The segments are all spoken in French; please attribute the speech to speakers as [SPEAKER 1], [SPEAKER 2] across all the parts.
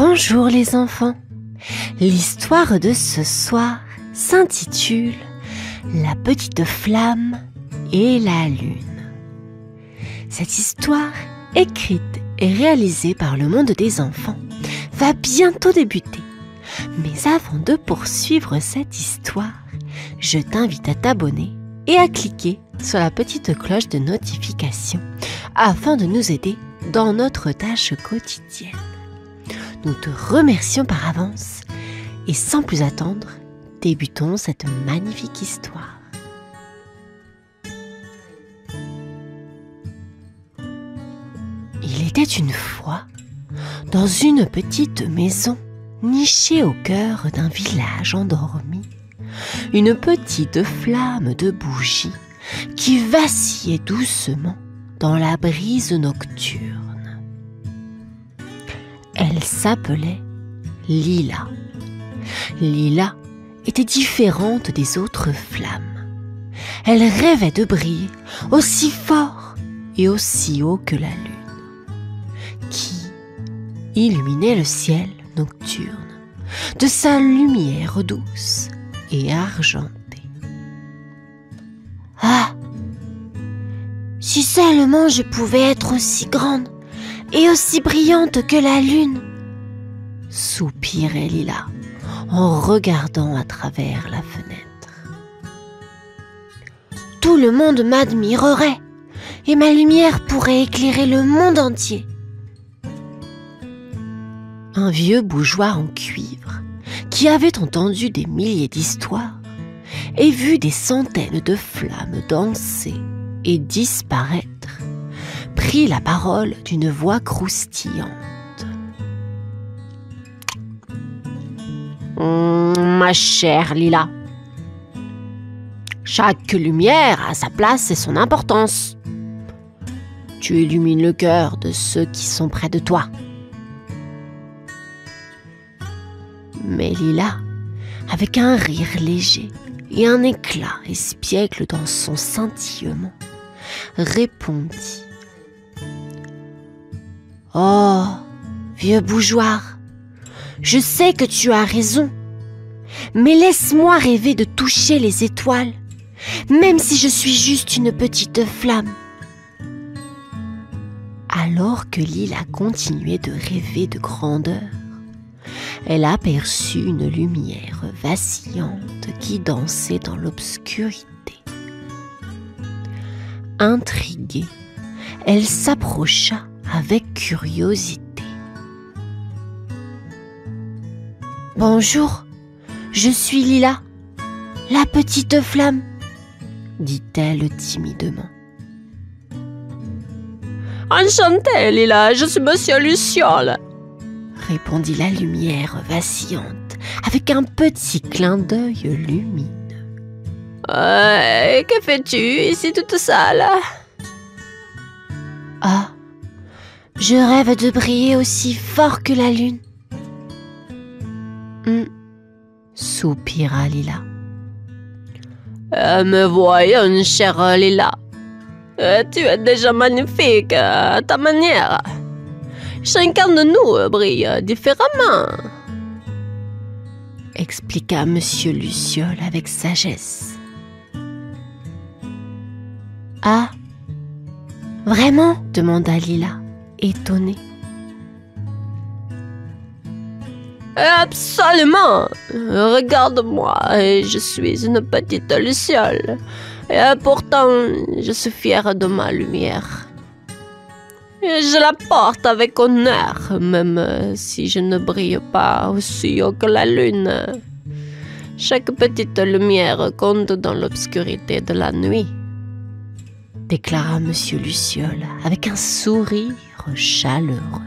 [SPEAKER 1] Bonjour les enfants. L'histoire de ce soir s'intitule La petite flamme et la lune. Cette histoire, écrite et réalisée par le monde des enfants, va bientôt débuter. Mais avant de poursuivre cette histoire, je t'invite à t'abonner et à cliquer sur la petite cloche de notification afin de nous aider dans notre tâche quotidienne. Nous te remercions par avance et sans plus attendre, débutons cette magnifique histoire. Il était une fois, dans une petite maison nichée au cœur d'un village endormi, une petite flamme de bougie qui vacillait doucement dans la brise nocturne. Elle s'appelait Lila. Lila était différente des autres flammes. Elle rêvait de briller aussi fort et aussi haut que la lune, qui illuminait le ciel nocturne de sa lumière douce et argentée. Ah! Si seulement je pouvais être aussi grande et aussi brillante que la lune, soupirait Lila en regardant à travers la fenêtre. Tout le monde m'admirerait et ma lumière pourrait éclairer le monde entier. Un vieux bougeoir en cuivre, qui avait entendu des milliers d'histoires et vu des centaines de flammes danser et disparaître, prit la parole d'une voix croustillante. Ma chère Lila, chaque lumière a sa place et son importance. Tu illumines le cœur de ceux qui sont près de toi. Mais Lila, avec un rire léger et un éclat espiègle dans son scintillement, répondit: « Oh, vieux bougeoir, je sais que tu as raison, mais laisse-moi rêver de toucher les étoiles, même si je suis juste une petite flamme. » Alors que Lila continuait de rêver de grandeur, elle aperçut une lumière vacillante qui dansait dans l'obscurité. Intriguée, elle s'approcha avec curiosité. « Bonjour, je suis Lila, la petite flamme, » dit-elle timidement. « Enchantée, Lila, je suis Monsieur Luciole, » répondit la lumière vacillante avec un petit clin d'œil lumineux. « Que fais-tu ici toute seule ?»« Ah, je rêve de briller aussi fort que la lune. » Soupira Lila. « Me voyons, chère Lila. Tu es déjà magnifique à ta manière. Chacun de nous brille différemment, » expliqua Monsieur Luciole avec sagesse. « Ah, vraiment ?» demanda Lila, étonnée. « Absolument. Regarde-moi, je suis une petite luciole, et pourtant je suis fière de ma lumière. Je la porte avec honneur, même si je ne brille pas aussi haut que la lune. Chaque petite lumière compte dans l'obscurité de la nuit, » déclara Monsieur Luciole avec un sourire chaleureux.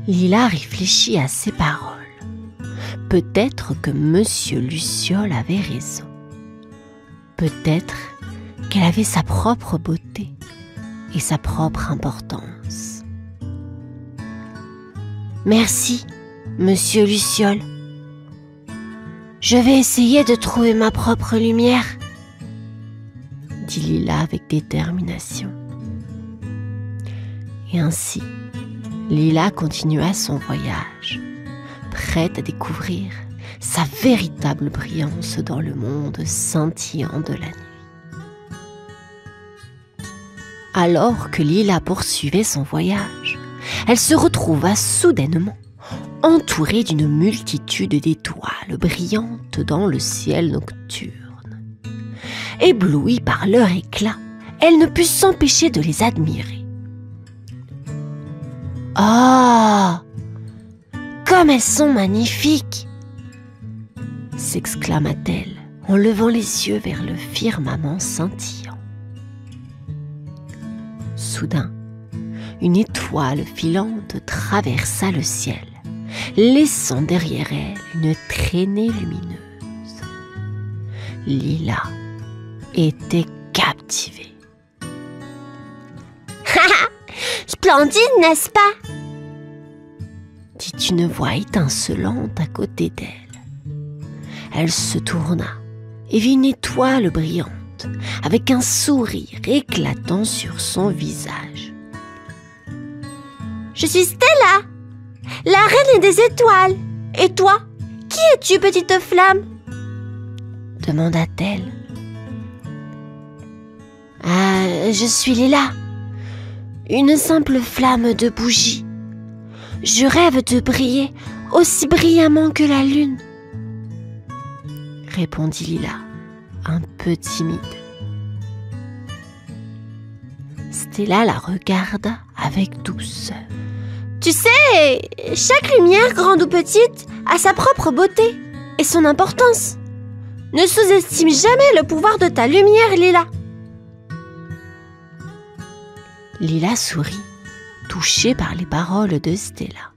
[SPEAKER 1] Lila réfléchit à ces paroles. Peut-être que Monsieur Luciole avait raison. Peut-être qu'elle avait sa propre beauté et sa propre importance. « Merci, Monsieur Luciole. Je vais essayer de trouver ma propre lumière, » dit Lila avec détermination. Et ainsi, Lila continua son voyage, prête à découvrir sa véritable brillance dans le monde scintillant de la nuit. Alors que Lila poursuivait son voyage, elle se retrouva soudainement entourée d'une multitude d'étoiles brillantes dans le ciel nocturne. Éblouie par leur éclat, elle ne put s'empêcher de les admirer. « Oh, comme elles sont magnifiques !» s'exclama-t-elle en levant les yeux vers le firmament scintillant. Soudain, une étoile filante traversa le ciel, laissant derrière elle une traînée lumineuse. Lila était captivée. « Splendide, n'est-ce pas ?» dit une voix étincelante à côté d'elle. Elle se tourna et vit une étoile brillante, avec un sourire éclatant sur son visage. « Je suis Stella, la reine des étoiles. Et toi, qui es-tu, petite flamme ?» demanda-t-elle. « Je suis Lila, une simple flamme de bougie. Je rêve de briller aussi brillamment que la lune. » répondit Lila, un peu timide. Stella la regarda avec douceur. « Tu sais, chaque lumière, grande ou petite, a sa propre beauté et son importance. Ne sous-estime jamais le pouvoir de ta lumière, Lila. » Lila sourit, touchée par les paroles de Stella.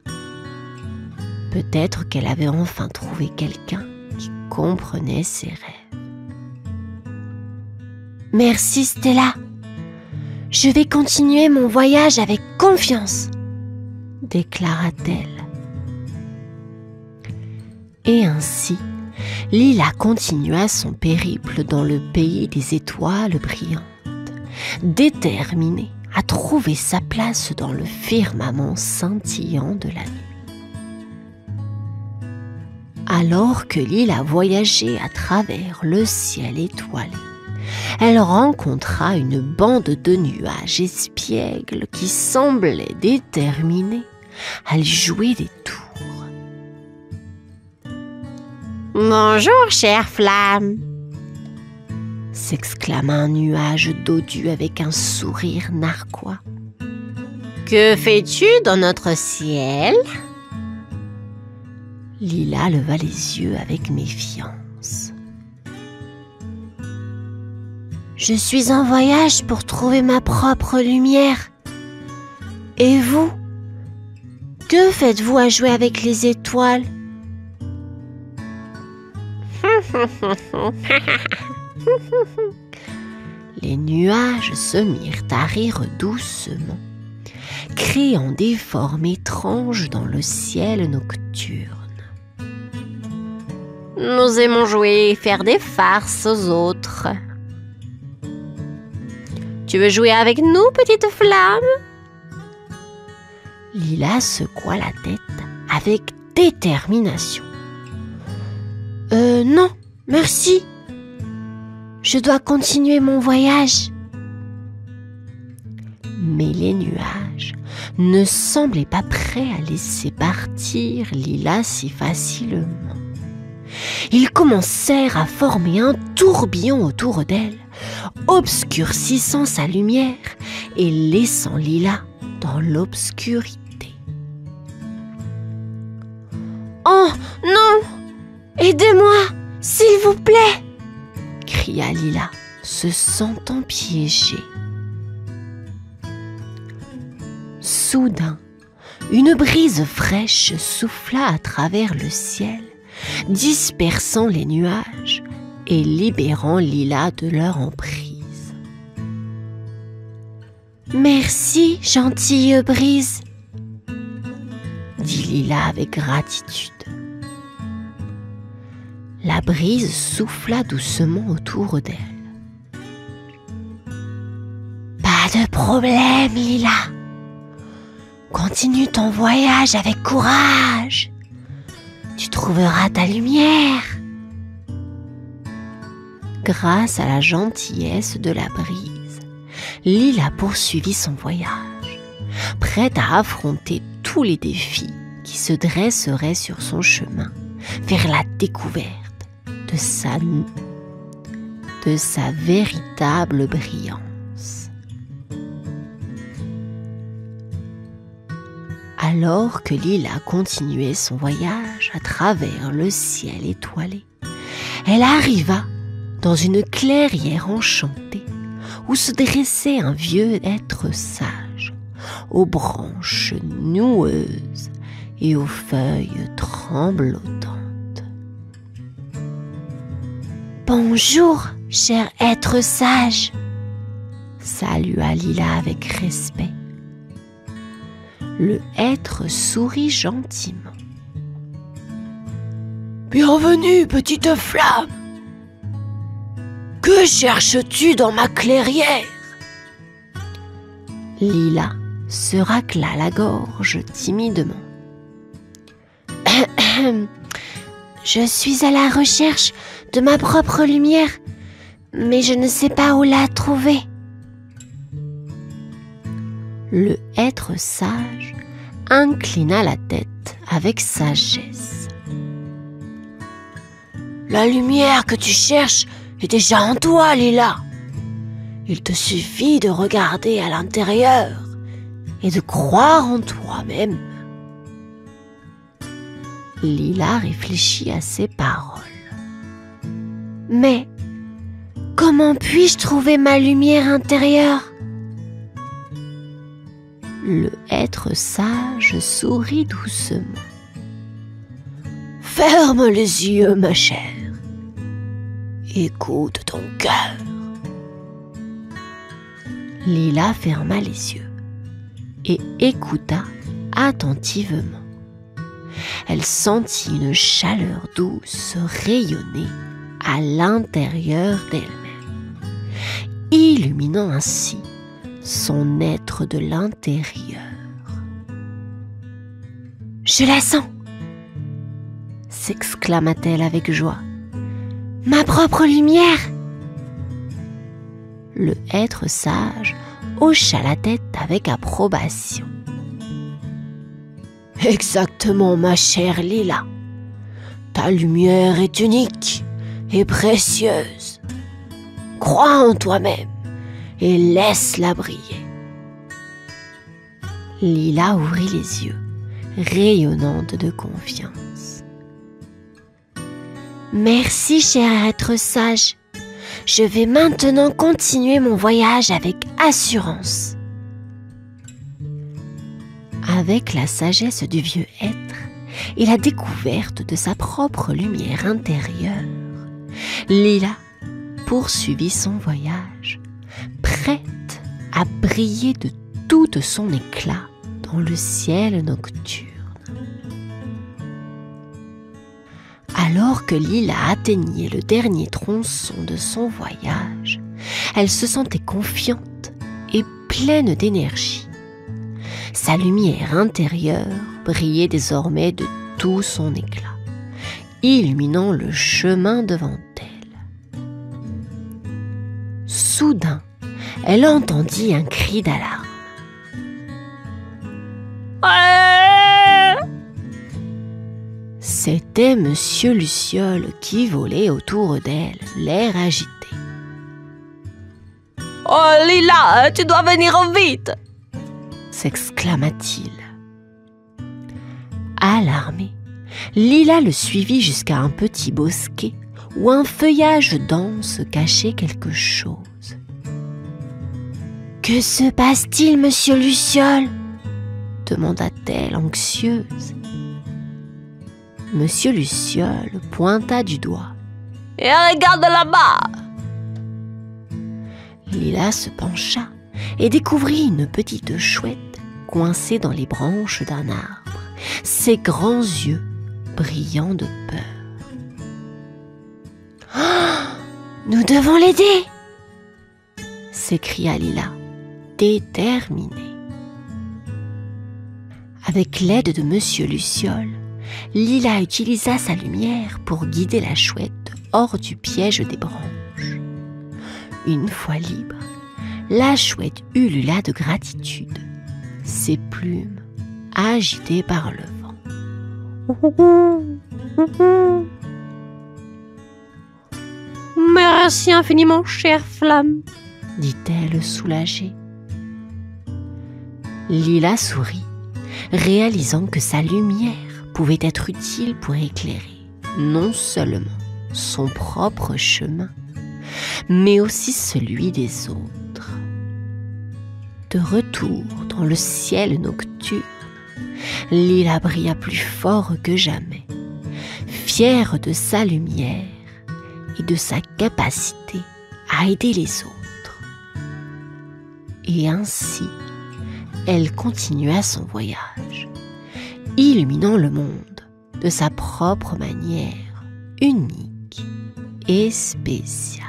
[SPEAKER 1] Peut-être qu'elle avait enfin trouvé quelqu'un qui comprenait ses rêves. « Merci Stella. Je vais continuer mon voyage avec confiance, » déclara-t-elle. Et ainsi, Lila continua son périple dans le pays des étoiles brillantes, déterminée à trouver sa place dans le firmament scintillant de la nuit. Alors que Lila voyageait à travers le ciel étoilé, elle rencontra une bande de nuages espiègles qui semblaient déterminés à lui jouer des tours. « Bonjour, chère flamme !» s'exclama un nuage dodu avec un sourire narquois. « Que fais-tu dans notre ciel ?» Lila leva les yeux avec méfiance. « Je suis en voyage pour trouver ma propre lumière. Et vous, que faites-vous à jouer avec les étoiles ?» Les nuages se mirent à rire doucement, créant des formes étranges dans le ciel nocturne. « Nous aimons jouer et faire des farces aux autres. Tu veux jouer avec nous, petite flamme ?» Lila secoua la tête avec détermination. « Non, merci. Je dois continuer mon voyage. » Mais les nuages ne semblaient pas prêts à laisser partir Lila si facilement. Ils commencèrent à former un tourbillon autour d'elle, obscurcissant sa lumière et laissant Lila dans l'obscurité. « Oh non! Aidez-moi, s'il vous plaît !» cria Lila, se sentant piégée. Soudain, une brise fraîche souffla à travers le ciel, dispersant les nuages et libérant Lila de leur emprise. « Merci, gentille brise !» dit Lila avec gratitude. La brise souffla doucement autour d'elle. « Pas de problème, Lila. Quand Continue ton voyage avec courage. Tu trouveras ta lumière. Grâce à la gentillesse de la brise, Lila poursuivit son voyage, prête à affronter tous les défis qui se dresseraient sur son chemin vers la découverte de sa véritable brillance. Alors que Lila continuait son voyage à travers le ciel étoilé, elle arriva dans une clairière enchantée où se dressait un vieux être sage, aux branches noueuses et aux feuilles tremblotantes. « Bonjour, cher être sage !» salua Lila avec respect. Le être sourit gentiment. « Bienvenue, petite flamme ! Que cherches-tu dans ma clairière ?» Lila se racla la gorge timidement. « Je suis à la recherche de ma propre lumière, mais je ne sais pas où la trouver. » Le être sage inclina la tête avec sagesse. « La lumière que tu cherches est déjà en toi, Lila. Il te suffit de regarder à l'intérieur et de croire en toi-même. » Lila réfléchit à ces paroles. « Mais comment puis-je trouver ma lumière intérieure ?» Le être sage sourit doucement. « Ferme les yeux, ma chère. Écoute ton cœur. » Lila ferma les yeux et écouta attentivement. Elle sentit une chaleur douce rayonner à l'intérieur d'elle-même, illuminant ainsi son être de l'intérieur. « Je la sens !» s'exclama-t-elle avec joie. « Ma propre lumière !» Le être sage hocha la tête avec approbation. « Exactement, ma chère Lila. Ta lumière est unique et précieuse. Crois en toi-même et laisse-la briller. » Lila ouvrit les yeux, rayonnante de confiance. « Merci, cher être sage. Je vais maintenant continuer mon voyage avec assurance. » Avec la sagesse du vieux être et la découverte de sa propre lumière intérieure, Lila poursuivit son voyage, prête à briller de tout son éclat dans le ciel nocturne. Alors que Lila atteignait le dernier tronçon de son voyage, elle se sentait confiante et pleine d'énergie. Sa lumière intérieure brillait désormais de tout son éclat, illuminant le chemin devant elle. Soudain, elle entendit un cri d'alarme. C'était Monsieur Luciole qui volait autour d'elle, l'air agité. « Oh Lila, tu dois venir vite !» s'exclama-t-il. Alarmée, Lila le suivit jusqu'à un petit bosquet où un feuillage dense cachait quelque chose. « Que se passe-t-il, Monsieur Luciole ?» demanda-t-elle anxieuse. Monsieur Luciole pointa du doigt. « Et regarde là-bas !» Lila se pencha et découvrit une petite chouette coincée dans les branches d'un arbre, ses grands yeux brillant de peur. « Oh, nous devons l'aider !» s'écria Lila, déterminée. Avec l'aide de Monsieur Luciole, Lila utilisa sa lumière pour guider la chouette hors du piège des branches. Une fois libre, la chouette ulula de gratitude, ses plumes agitées par le vent. Merci infiniment, chère flamme, dit-elle soulagée. Lila sourit, réalisant que sa lumière pouvait être utile pour éclairer non seulement son propre chemin, mais aussi celui des autres. De retour dans le ciel nocturne, Lila brilla plus fort que jamais, fière de sa lumière et de sa capacité à aider les autres. Et ainsi, elle continua son voyage, illuminant le monde de sa propre manière unique et spéciale.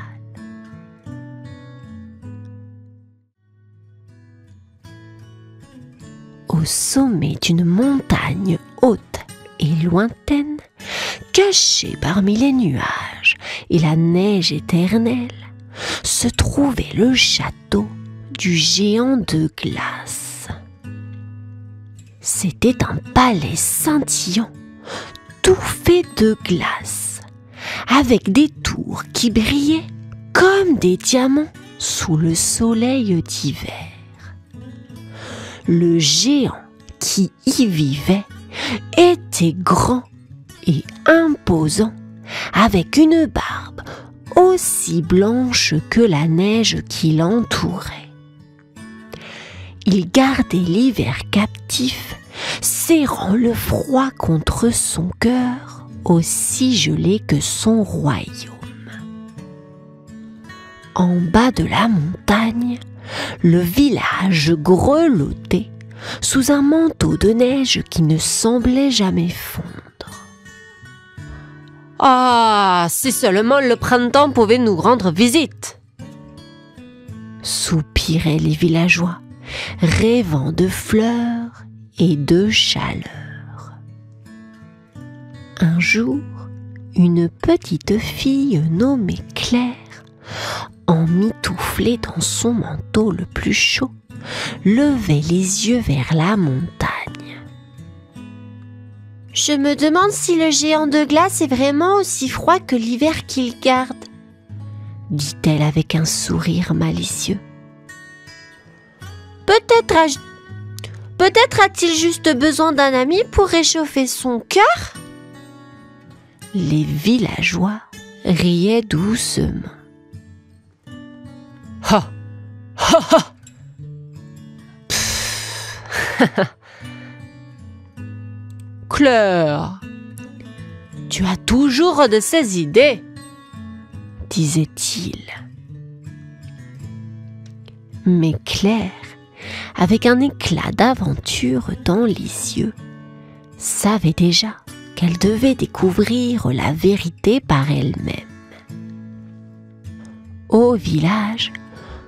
[SPEAKER 1] Au sommet d'une montagne haute et lointaine, cachée parmi les nuages et la neige éternelle, se trouvait le château du géant de glace. C'était un palais scintillant, tout fait de glace, avec des tours qui brillaient comme des diamants sous le soleil d'hiver. Le géant qui y vivait était grand et imposant, avec une barbe aussi blanche que la neige qui l'entourait. Il gardait l'hiver captif, serrant le froid contre son cœur, aussi gelé que son royaume. En bas de la montagne, le village grelottait sous un manteau de neige qui ne semblait jamais fondre. « Ah, si seulement le printemps pouvait nous rendre visite !» soupiraient les villageois, rêvant de fleurs et de chaleur. Un jour, une petite fille nommée Claire, emmitouflée dans son manteau le plus chaud, levait les yeux vers la montagne. « Je me demande si le géant de glace est vraiment aussi froid que l'hiver qu'il garde, » dit-elle avec un sourire malicieux. « Peut-être a-t-il juste besoin d'un ami pour réchauffer son cœur ?» Les villageois riaient doucement. « Ha! Ha ha !» Claire, tu as toujours de ces idées, disait-il. Mais Claire, avec un éclat d'aventure dans les yeux, savait déjà qu'elle devait découvrir la vérité par elle-même. Au village,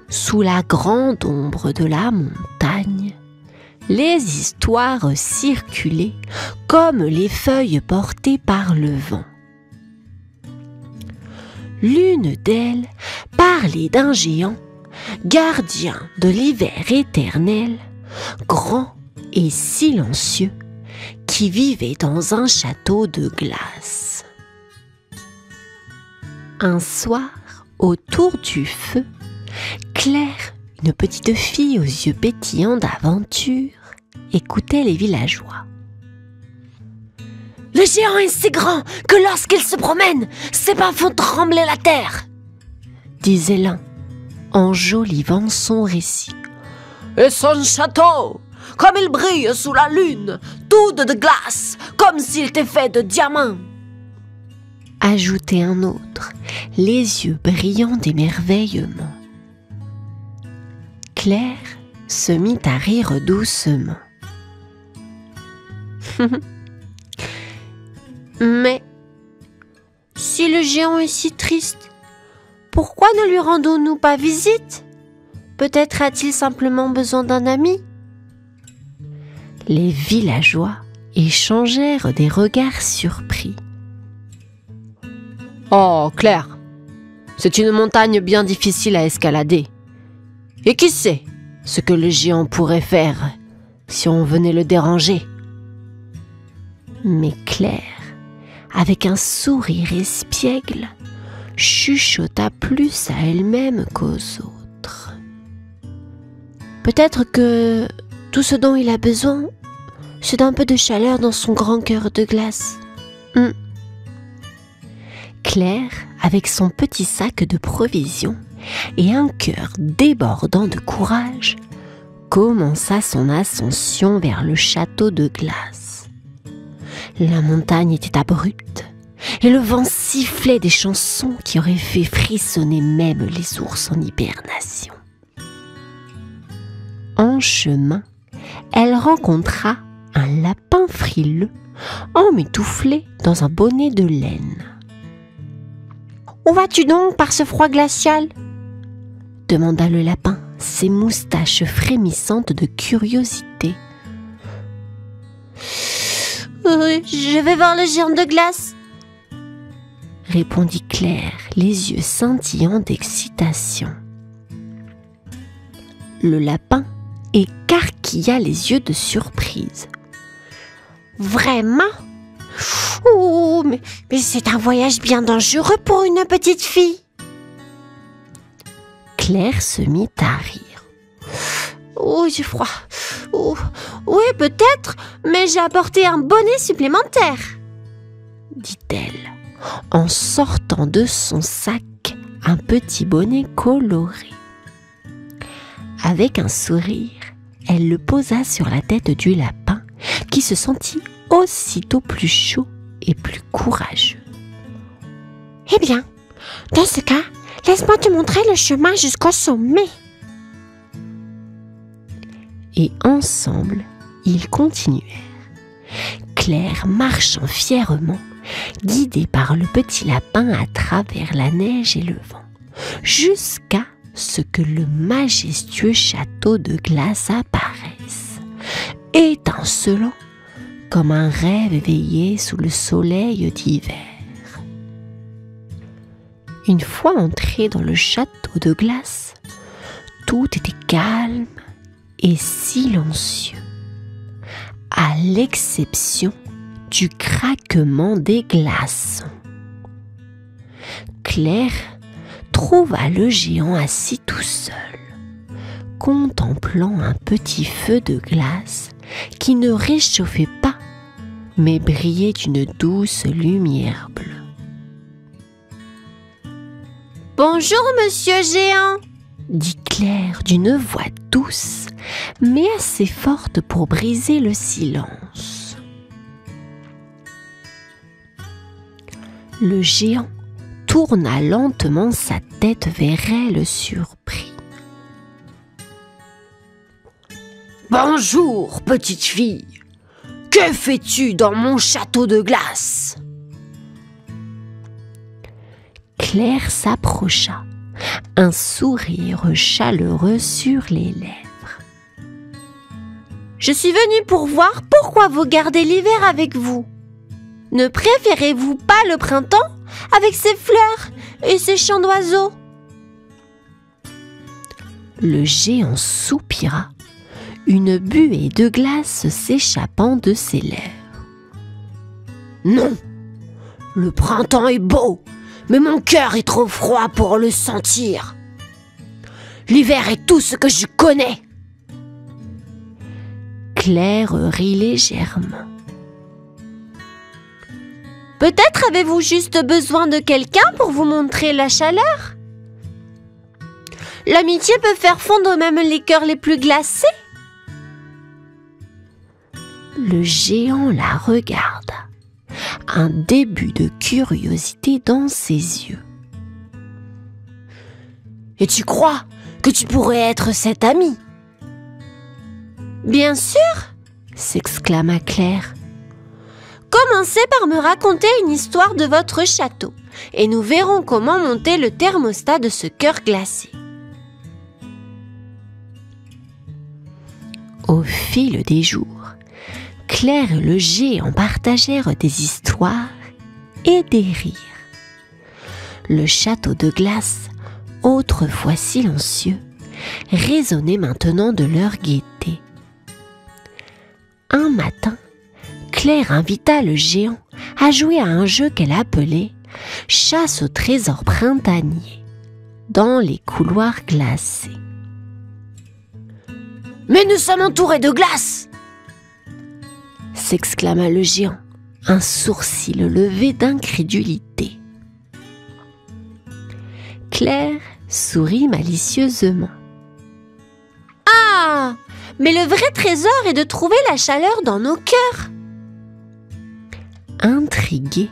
[SPEAKER 1] sous la grande ombre de la montagne, les histoires circulaient comme les feuilles portées par le vent. L'une d'elles parlait d'un géant, gardien de l'hiver éternel, grand et silencieux, qui vivait dans un château de glace. Un soir, autour du feu, Claire, une petite fille aux yeux pétillants d'aventure, écoutait les villageois. « Le géant est si grand que lorsqu'il se promène, ses pas font trembler la terre !» disait l'un, enjolivant son récit. « Et son château, comme il brille sous la lune, tout de glace, comme s'il était fait de diamants !» ajoutait un autre, les yeux brillants d'émerveillement. Claire se mit à rire doucement. Mais, si le géant est si triste, pourquoi ne lui rendons-nous pas visite ? Peut-être a-t-il simplement besoin d'un ami ? Les villageois échangèrent des regards surpris. « Oh, Claire, c'est une montagne bien difficile à escalader. Et qui sait ce que le géant pourrait faire si on venait le déranger ?» Mais Claire, avec un sourire espiègle, chuchota plus à elle-même qu'aux autres. « Peut-être que tout ce dont il a besoin, c'est d'un peu de chaleur dans son grand cœur de glace. » Claire, avec son petit sac de provisions et un cœur débordant de courage, commença son ascension vers le château de glace. La montagne était abrupte et le vent sifflait des chansons qui auraient fait frissonner même les ours en hibernation. En chemin, elle rencontra un lapin frileux emmitouflé dans un bonnet de laine. « Où vas-tu donc par ce froid glacial ?» demanda le lapin, ses moustaches frémissantes de curiosité. « Je vais voir le géant de glace !» répondit Claire, les yeux scintillants d'excitation. Le lapin écarquilla les yeux de surprise. « Vraiment ? Oh, mais c'est un voyage bien dangereux pour une petite fille !» Claire se mit à rire. « Oh, j'ai froid. Oh, oui, peut-être, mais j'ai apporté un bonnet supplémentaire, » dit-elle, en sortant de son sac un petit bonnet coloré. Avec un sourire, elle le posa sur la tête du lapin, qui se sentit aussitôt plus chaud et plus courageux. « Eh bien, dans ce cas, laisse-moi te montrer le chemin jusqu'au sommet. » Et ensemble, ils continuèrent. Claire marchant fièrement, guidée par le petit lapin à travers la neige et le vent, jusqu'à ce que le majestueux château de glace apparaisse, étincelant comme un rêve éveillé sous le soleil d'hiver. Une fois entrés dans le château de glace, tout était calme et silencieux, à l'exception du craquement des glaçons. Claire trouva le géant assis tout seul, contemplant un petit feu de glace qui ne réchauffait pas, mais brillait d'une douce lumière bleue. « Bonjour, monsieur géant !» dit Claire d'une voix douce, mais assez forte pour briser le silence. Le géant tourna lentement sa tête vers elle surpris. « Bonjour, petite fille. Que fais-tu dans mon château de glace ?» Claire s'approcha, un sourire chaleureux sur les lèvres. « Je suis venue pour voir pourquoi vous gardez l'hiver avec vous. Ne préférez-vous pas le printemps avec ses fleurs et ses chants d'oiseaux ?» Le géant soupira, une buée de glace s'échappant de ses lèvres. « Non, le printemps est beau, mais mon cœur est trop froid pour le sentir. L'hiver est tout ce que je connais. » Claire rit légèrement. « Peut-être avez-vous juste besoin de quelqu'un pour vous montrer la chaleur ? L'amitié peut faire fondre même les cœurs les plus glacés. » Le géant la regarda, un début de curiosité dans ses yeux. « Et tu crois que tu pourrais être cet ami ?»« Bien sûr !» s'exclama Claire. « Commencez par me raconter une histoire de votre château, et nous verrons comment monter le thermostat de ce cœur glacé. » Au fil des jours, Claire et le géant partagèrent des histoires et des rires. Le château de glace, autrefois silencieux, résonnait maintenant de leur gaieté. Un matin, Claire invita le géant à jouer à un jeu qu'elle appelait « Chasse au trésor printanier » dans les couloirs glacés. « Mais nous sommes entourés de glace !» s'exclama le géant, un sourcil levé d'incrédulité. Claire sourit malicieusement. « Ah, mais le vrai trésor est de trouver la chaleur dans nos cœurs !» Intrigué,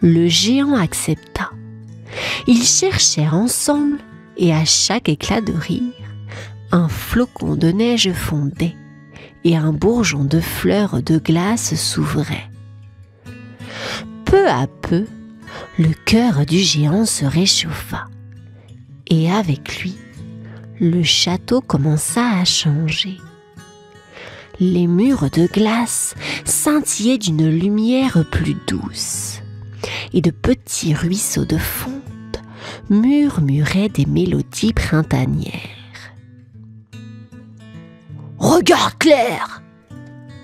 [SPEAKER 1] le géant accepta. Ils cherchèrent ensemble et à chaque éclat de rire, un flocon de neige fondait et un bourgeon de fleurs de glace s'ouvrait. Peu à peu, le cœur du géant se réchauffa et avec lui, le château commença à changer. Les murs de glace scintillaient d'une lumière plus douce et de petits ruisseaux de fonte murmuraient des mélodies printanières. « Regarde, Claire !»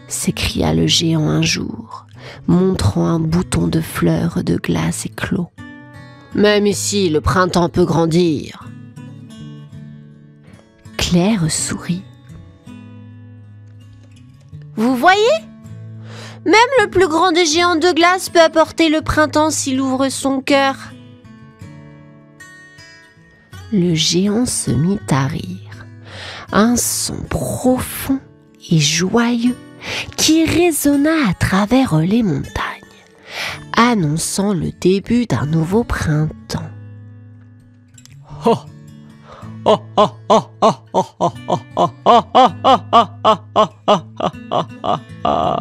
[SPEAKER 1] s'écria le géant un jour, montrant un bouton de fleurs de glace éclos. « Même ici, le printemps peut grandir. » Claire sourit. « Vous voyez ? Même le plus grand des géants de glace peut apporter le printemps s'il ouvre son cœur. » Le géant se mit à rire, un son profond et joyeux qui résonna à travers les montagnes, annonçant le début d'un nouveau printemps. Oh, oh, oh, oh, oh, oh, oh, oh, oh, oh, oh, oh, oh, oh, oh, oh.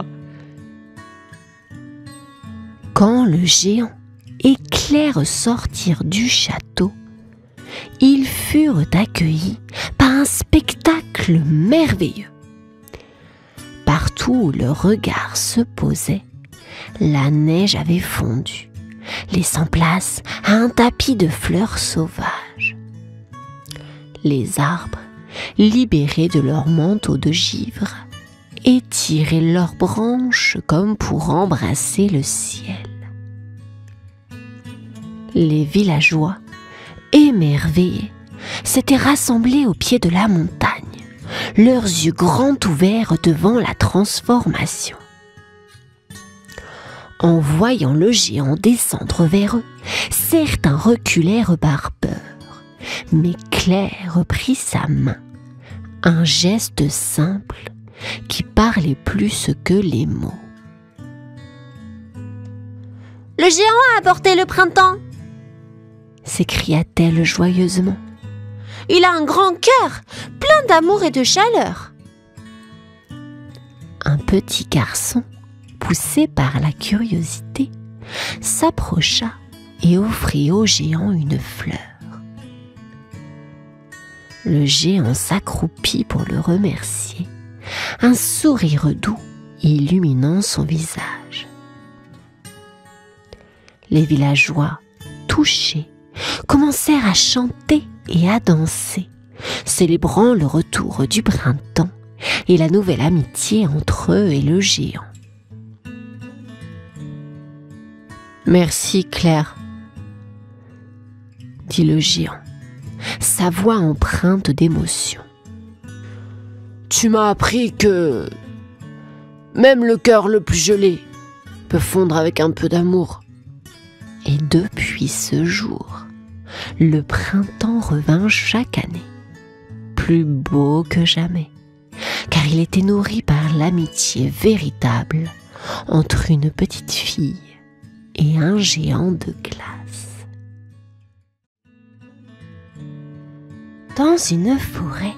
[SPEAKER 1] Quand le géant et Claire sortirent du château, ils furent accueillis par un spectacle merveilleux. Partout où leur regard se posait, la neige avait fondu, laissant place à un tapis de fleurs sauvages. Les arbres, libérés de leur manteau de givre, étiraient leurs branches comme pour embrasser le ciel. Les villageois, émerveillés, s'étaient rassemblés au pied de la montagne, leurs yeux grands ouverts devant la transformation. En voyant le géant descendre vers eux, certains reculèrent par peur, mais Claire prit sa main, un geste simple qui parlait plus que les mots. « Le géant a apporté le printemps !» s'écria-t-elle joyeusement. « Il a un grand cœur, plein d'amour et de chaleur. » Un petit garçon, poussé par la curiosité, s'approcha et offrit au géant une fleur. Le géant s'accroupit pour le remercier, un sourire doux illuminant son visage. Les villageois, touchés, commencèrent à chanter et à danser, célébrant le retour du printemps et la nouvelle amitié entre eux et le géant. « Merci, Claire, » dit le géant, sa voix empreinte d'émotion. « Tu m'as appris que même le cœur le plus gelé peut fondre avec un peu d'amour. » Et depuis ce jour, le printemps revint chaque année, plus beau que jamais, car il était nourri par l'amitié véritable entre une petite fille et un géant de glace. Dans une forêt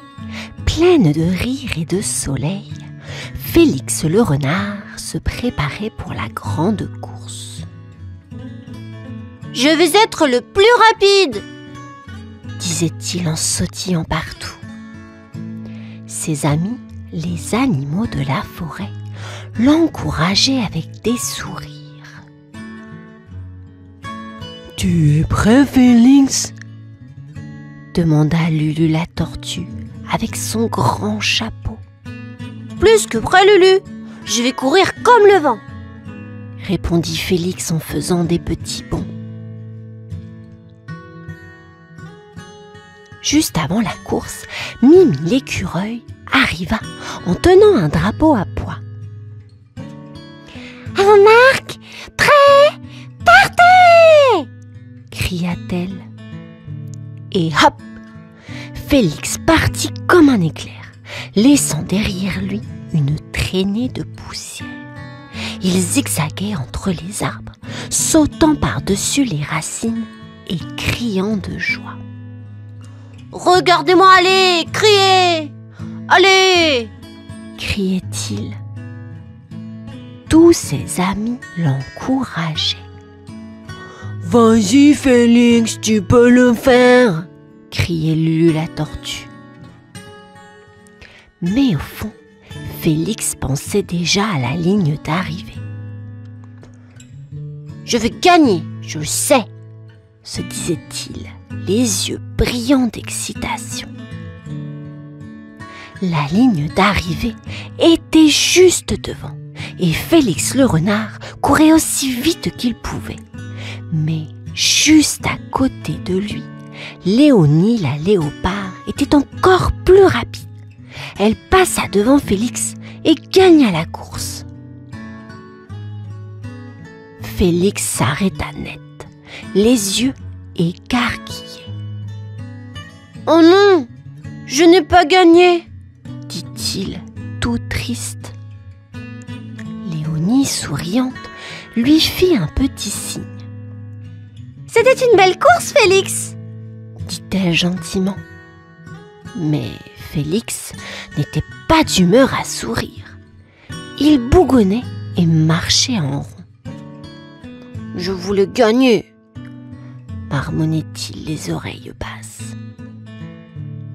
[SPEAKER 1] pleine de rire et de soleil, Félix le renard se préparait pour la grande course. « Je vais être le plus rapide !» disait-il en sautillant partout. Ses amis, les animaux de la forêt, l'encourageait avec des sourires.
[SPEAKER 2] « Tu es prêt, Félix ?»
[SPEAKER 1] demanda Lulu la tortue avec son grand chapeau.
[SPEAKER 3] « Plus que prêt, Lulu, je vais courir comme le vent !»
[SPEAKER 1] répondit Félix en faisant des petits bonds. Juste avant la course, Mimi l'écureuil arriva en tenant un drapeau à pois.
[SPEAKER 3] « À vos marques, prêts, partez !»
[SPEAKER 1] cria-t-elle. Et hop, Félix partit comme un éclair, laissant derrière lui une traînée de poussière. Il zigzaguait entre les arbres, sautant par-dessus les racines et criant de joie.
[SPEAKER 3] « Regardez-moi aller, criez! Allez !»
[SPEAKER 1] criait-il. Tous ses amis l'encourageaient.
[SPEAKER 2] « Vas-y, Félix, tu peux le faire !»
[SPEAKER 1] criait Lulu la tortue. Mais au fond, Félix pensait déjà à la ligne d'arrivée.
[SPEAKER 3] « Je vais gagner, je le sais !»
[SPEAKER 1] se disait-il, les yeux brillants d'excitation. La ligne d'arrivée était juste devant et Félix le renard courait aussi vite qu'il pouvait. Mais juste à côté de lui, Léonie la léopard était encore plus rapide. Elle passa devant Félix et gagna la course. Félix s'arrêta net, les yeux écarquillés.
[SPEAKER 3] « Oh non, je n'ai pas gagné !»
[SPEAKER 1] dit-il, tout triste. Léonie, souriante, lui fit un petit signe.
[SPEAKER 3] « C'était une belle course, Félix !»
[SPEAKER 1] dit-elle gentiment. Mais Félix n'était pas d'humeur à sourire. Il bougonnait et marchait en rond.
[SPEAKER 3] « Je voulais gagner !»
[SPEAKER 1] marmonnait-il les oreilles basses.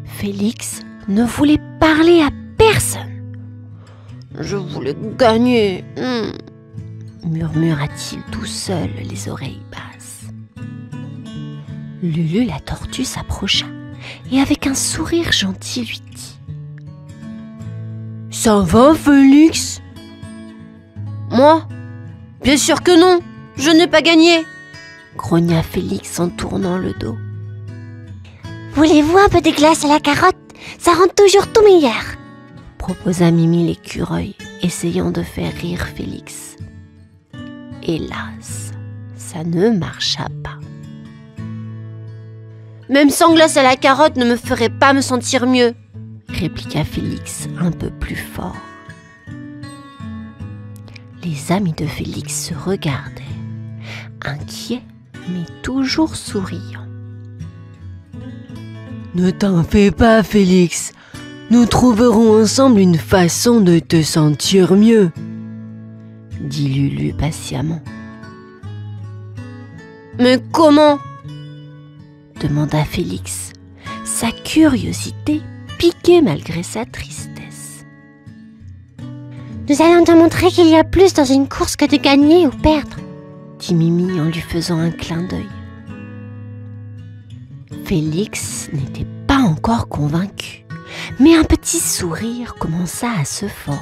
[SPEAKER 1] Félix ne voulait parler à personne.
[SPEAKER 3] « Je voulais gagner !»
[SPEAKER 1] murmura-t-il tout seul, les oreilles basses. Lulu la tortue s'approcha et avec un sourire gentil lui dit :
[SPEAKER 2] « Ça va, Félix ?»«
[SPEAKER 3] Moi ? Bien sûr que non, je n'ai pas gagné !»
[SPEAKER 1] grogna Félix en tournant le dos.
[SPEAKER 3] « Voulez-vous un peu de glace à la carotte ? Ça rend toujours tout meilleur !»
[SPEAKER 1] proposa Mimi l'écureuil, essayant de faire rire Félix. Hélas, ça ne marcha pas.
[SPEAKER 3] « Même sans glace à la carotte ne me ferait pas me sentir mieux !»
[SPEAKER 1] répliqua Félix un peu plus fort. Les amis de Félix se regardaient, inquiets mais toujours souriants.
[SPEAKER 2] « Ne t'en fais pas, Félix. Nous trouverons ensemble une façon de te sentir mieux, » dit Lulu patiemment.
[SPEAKER 3] « Mais comment ?»
[SPEAKER 1] demanda Félix, sa curiosité piquée malgré sa tristesse.
[SPEAKER 3] « Nous allons te montrer qu'il y a plus dans une course que de gagner ou perdre, »
[SPEAKER 1] dit Mimi en lui faisant un clin d'œil. Félix n'était pas encore convaincu, mais un petit sourire commença à se former.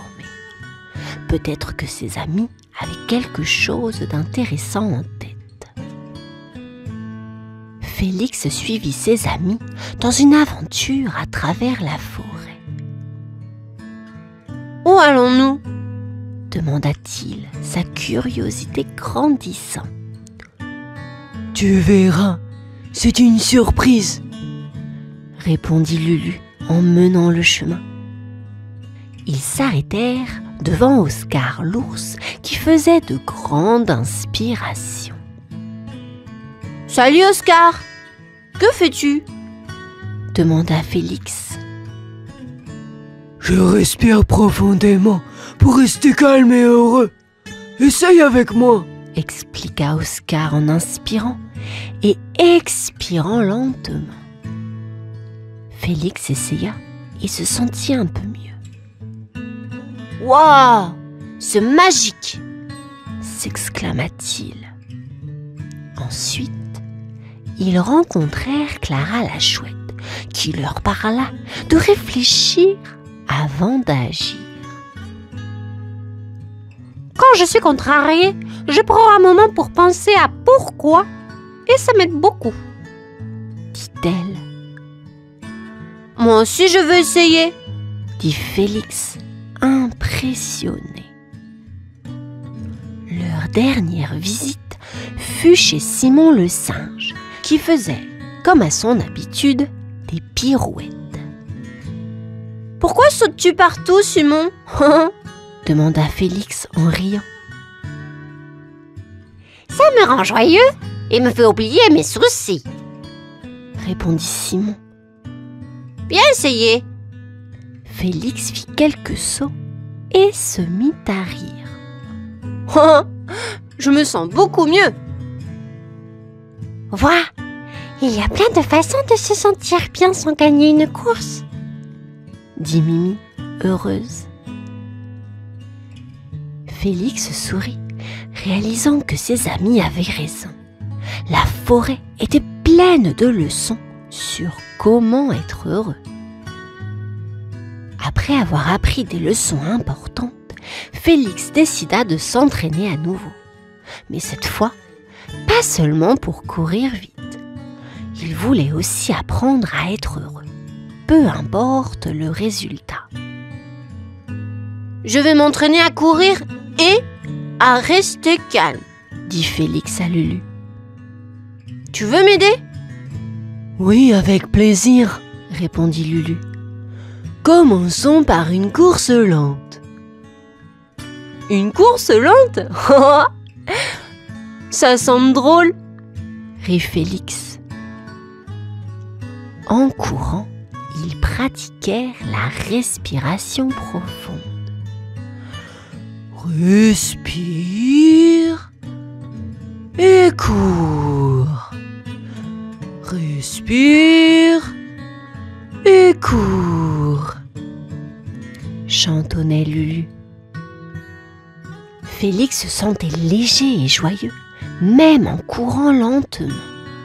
[SPEAKER 1] Peut-être que ses amis avaient quelque chose d'intéressant en tête. Félix suivit ses amis dans une aventure à travers la forêt.
[SPEAKER 3] « Où allons-nous »
[SPEAKER 1] demanda-t-il, sa curiosité grandissant.
[SPEAKER 2] « Tu verras, c'est une surprise » répondit Lulu en menant le chemin. Ils s'arrêtèrent devant Oscar l'ours qui faisait de grandes inspirations.
[SPEAKER 3] « Salut Oscar, que fais-tu »
[SPEAKER 1] demanda Félix.
[SPEAKER 2] « Je respire profondément pour rester calme et heureux. Essaye avec moi »
[SPEAKER 1] expliqua Oscar en inspirant et expirant lentement. Félix essaya et se sentit un peu mieux.
[SPEAKER 3] « Waouh,
[SPEAKER 1] c'est magique !»
[SPEAKER 2] s'exclama-t-il. Ensuite, ils rencontrèrent Clara la chouette, qui leur parla de réfléchir avant d'agir.
[SPEAKER 3] Quand je suis contrariée, je prends un moment pour penser à pourquoi et ça m'aide beaucoup,
[SPEAKER 2] dit-elle.
[SPEAKER 1] Moi aussi je veux essayer,
[SPEAKER 2] dit Félix, impressionné. Leur dernière visite fut chez Simon le singe, qui faisait, comme à son habitude, des pirouettes.
[SPEAKER 1] « Pourquoi sautes-tu partout, Simon ?»
[SPEAKER 2] demanda Félix en riant.
[SPEAKER 3] « Ça me rend joyeux et me fait oublier mes soucis, »
[SPEAKER 2] répondit Simon.
[SPEAKER 1] « Bien essayé !»
[SPEAKER 2] Félix fit quelques sauts et se mit à rire.
[SPEAKER 1] « Je me sens beaucoup mieux !»«
[SPEAKER 3] Vois, il y a plein de façons de se sentir bien sans gagner une course, »
[SPEAKER 2] dit Mimi, heureuse. Félix sourit, réalisant que ses amis avaient raison. La forêt était pleine de leçons sur comment être heureux. Après avoir appris des leçons importantes, Félix décida de s'entraîner à nouveau. Mais cette fois, pas seulement pour courir vite. Il voulait aussi apprendre à être heureux, peu importe le résultat.
[SPEAKER 1] « Je vais m'entraîner à courir et à rester calme, »
[SPEAKER 2] dit Félix à Lulu.
[SPEAKER 1] « Tu veux m'aider ?»«
[SPEAKER 2] Oui, avec plaisir, » répondit Lulu. « Commençons par une course lente. »«
[SPEAKER 1] Une course lente ? Ça semble drôle, »
[SPEAKER 2] rit Félix. En courant, ils pratiquèrent la respiration profonde. Respire et cours. Respire et cours, chantonnait Lulu. Félix se sentait léger et joyeux, même en courant lentement.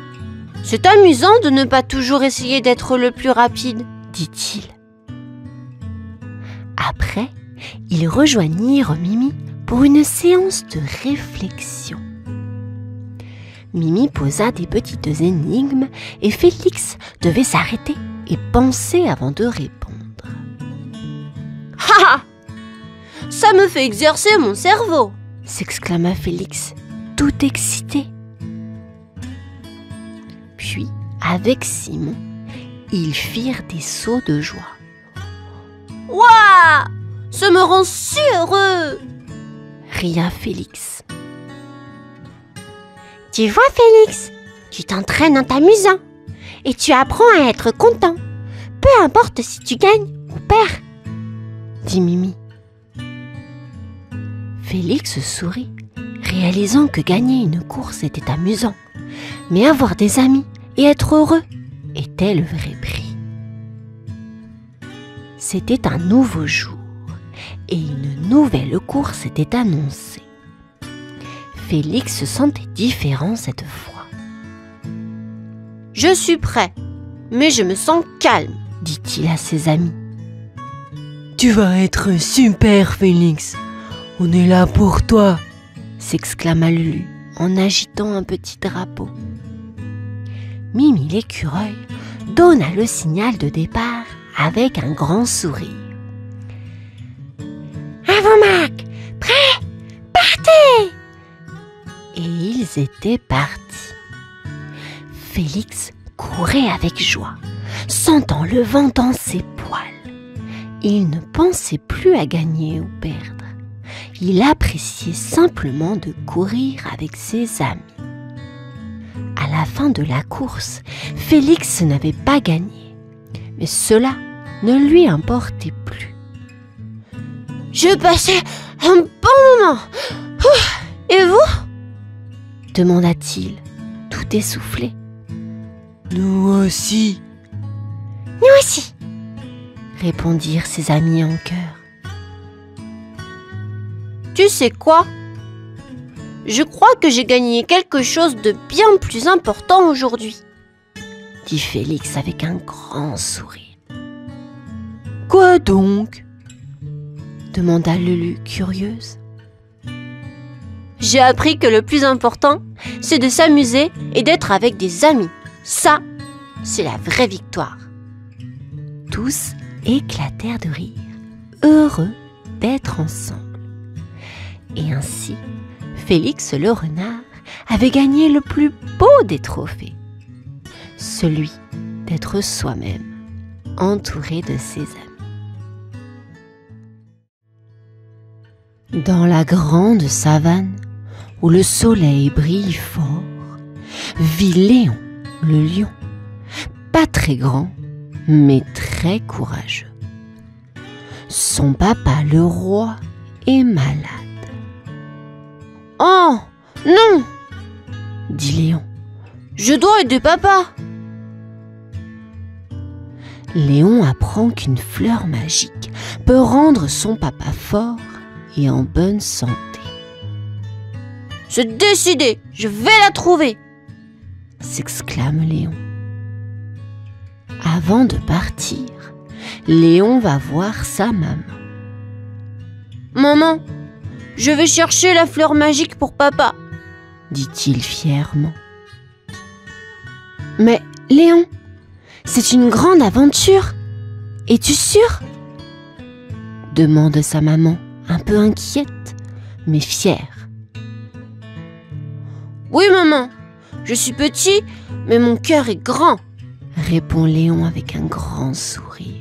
[SPEAKER 1] « C'est amusant de ne pas toujours essayer d'être le plus rapide, »
[SPEAKER 2] dit-il. Après, ils rejoignirent Mimi pour une séance de réflexion. Mimi posa des petites énigmes et Félix devait s'arrêter et penser avant de répondre.
[SPEAKER 1] « Ha ha ! Ça me fait exercer mon cerveau !»
[SPEAKER 2] s'exclama Félix, tout excité. Puis, avec Simon, ils firent des sauts de joie.
[SPEAKER 1] « Waouh ! Ça me rend si heureux !»
[SPEAKER 2] ria Félix.
[SPEAKER 3] « Tu vois, Félix, tu t'entraînes en t'amusant et tu apprends à être content, peu importe si tu gagnes ou perds, »
[SPEAKER 2] dit Mimi. Félix sourit, réalisant que gagner une course était amusant, mais avoir des amis et être heureux était le vrai prix. C'était un nouveau jour et une nouvelle course était annoncée. Félix se sentait différent cette fois.
[SPEAKER 1] « Je suis prêt, mais je me sens calme, »
[SPEAKER 2] dit-il à ses amis. « Tu vas être super, Félix. On est là pour toi !» s'exclama Lulu en agitant un petit drapeau. Mimi l'écureuil donna le signal de départ avec un grand sourire.
[SPEAKER 3] « À vos marques, prêts, partez !»
[SPEAKER 2] Et ils étaient partis. Félix courait avec joie, sentant le vent dans ses poils. Il ne pensait plus à gagner ou perdre. Il appréciait simplement de courir avec ses amis. À la fin de la course, Félix n'avait pas gagné, mais cela ne lui importait plus.
[SPEAKER 1] « J'ai passé un bon moment. Et vous ?»
[SPEAKER 2] demanda-t-il, tout essoufflé. « Nous aussi. »
[SPEAKER 3] « Nous aussi. »
[SPEAKER 2] répondirent ses amis en chœur.
[SPEAKER 3] Tu sais quoi? Je crois que j'ai gagné quelque chose de bien plus important aujourd'hui,
[SPEAKER 2] dit Félix avec un grand sourire. Quoi donc? Demanda Lulu curieuse.
[SPEAKER 3] J'ai appris que le plus important, c'est de s'amuser et d'être avec des amis. Ça, c'est la vraie victoire.
[SPEAKER 2] Tous éclatèrent de rire, heureux d'être ensemble. Et ainsi, Félix le renard avait gagné le plus beau des trophées, celui d'être soi-même, entouré de ses amis. Dans la grande savane, où le soleil brille fort, vit Léon, le lion, pas très grand, mais très courageux. Son papa, le roi, est malade.
[SPEAKER 3] « Oh, non !»
[SPEAKER 2] dit Léon.
[SPEAKER 3] « Je dois aider papa !»
[SPEAKER 2] Léon apprend qu'une fleur magique peut rendre son papa fort et en bonne santé.
[SPEAKER 3] « C'est décidé, je vais la trouver !»
[SPEAKER 2] s'exclame Léon. Avant de partir, Léon va voir sa maman.
[SPEAKER 3] « Maman, je vais chercher la fleur magique pour papa !»
[SPEAKER 2] dit-il fièrement. « Mais Léon, c'est une grande aventure. Es-tu sûr ?» demande sa maman, un peu inquiète, mais fière.
[SPEAKER 3] « Oui, maman, je suis petit, mais mon cœur est grand !»
[SPEAKER 2] répond Léon avec un grand sourire.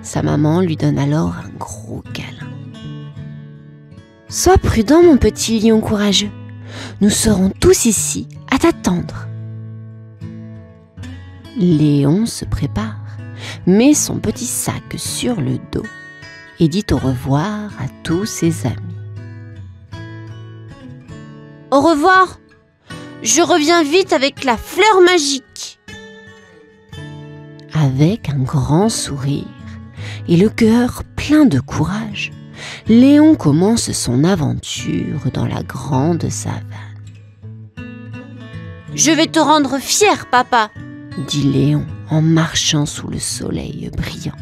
[SPEAKER 2] Sa maman lui donne alors un gros câlin. « Sois prudent, mon petit lion courageux. Nous serons tous ici à t'attendre. » Léon se prépare, met son petit sac sur le dos et dit au revoir à tous ses amis.
[SPEAKER 3] « Au revoir, je reviens vite avec la fleur magique !»
[SPEAKER 2] Avec un grand sourire et le cœur plein de courage, Léon commence son aventure dans la grande savane.
[SPEAKER 3] « Je vais te rendre fier, papa !»
[SPEAKER 2] dit Léon en marchant sous le soleil brillant,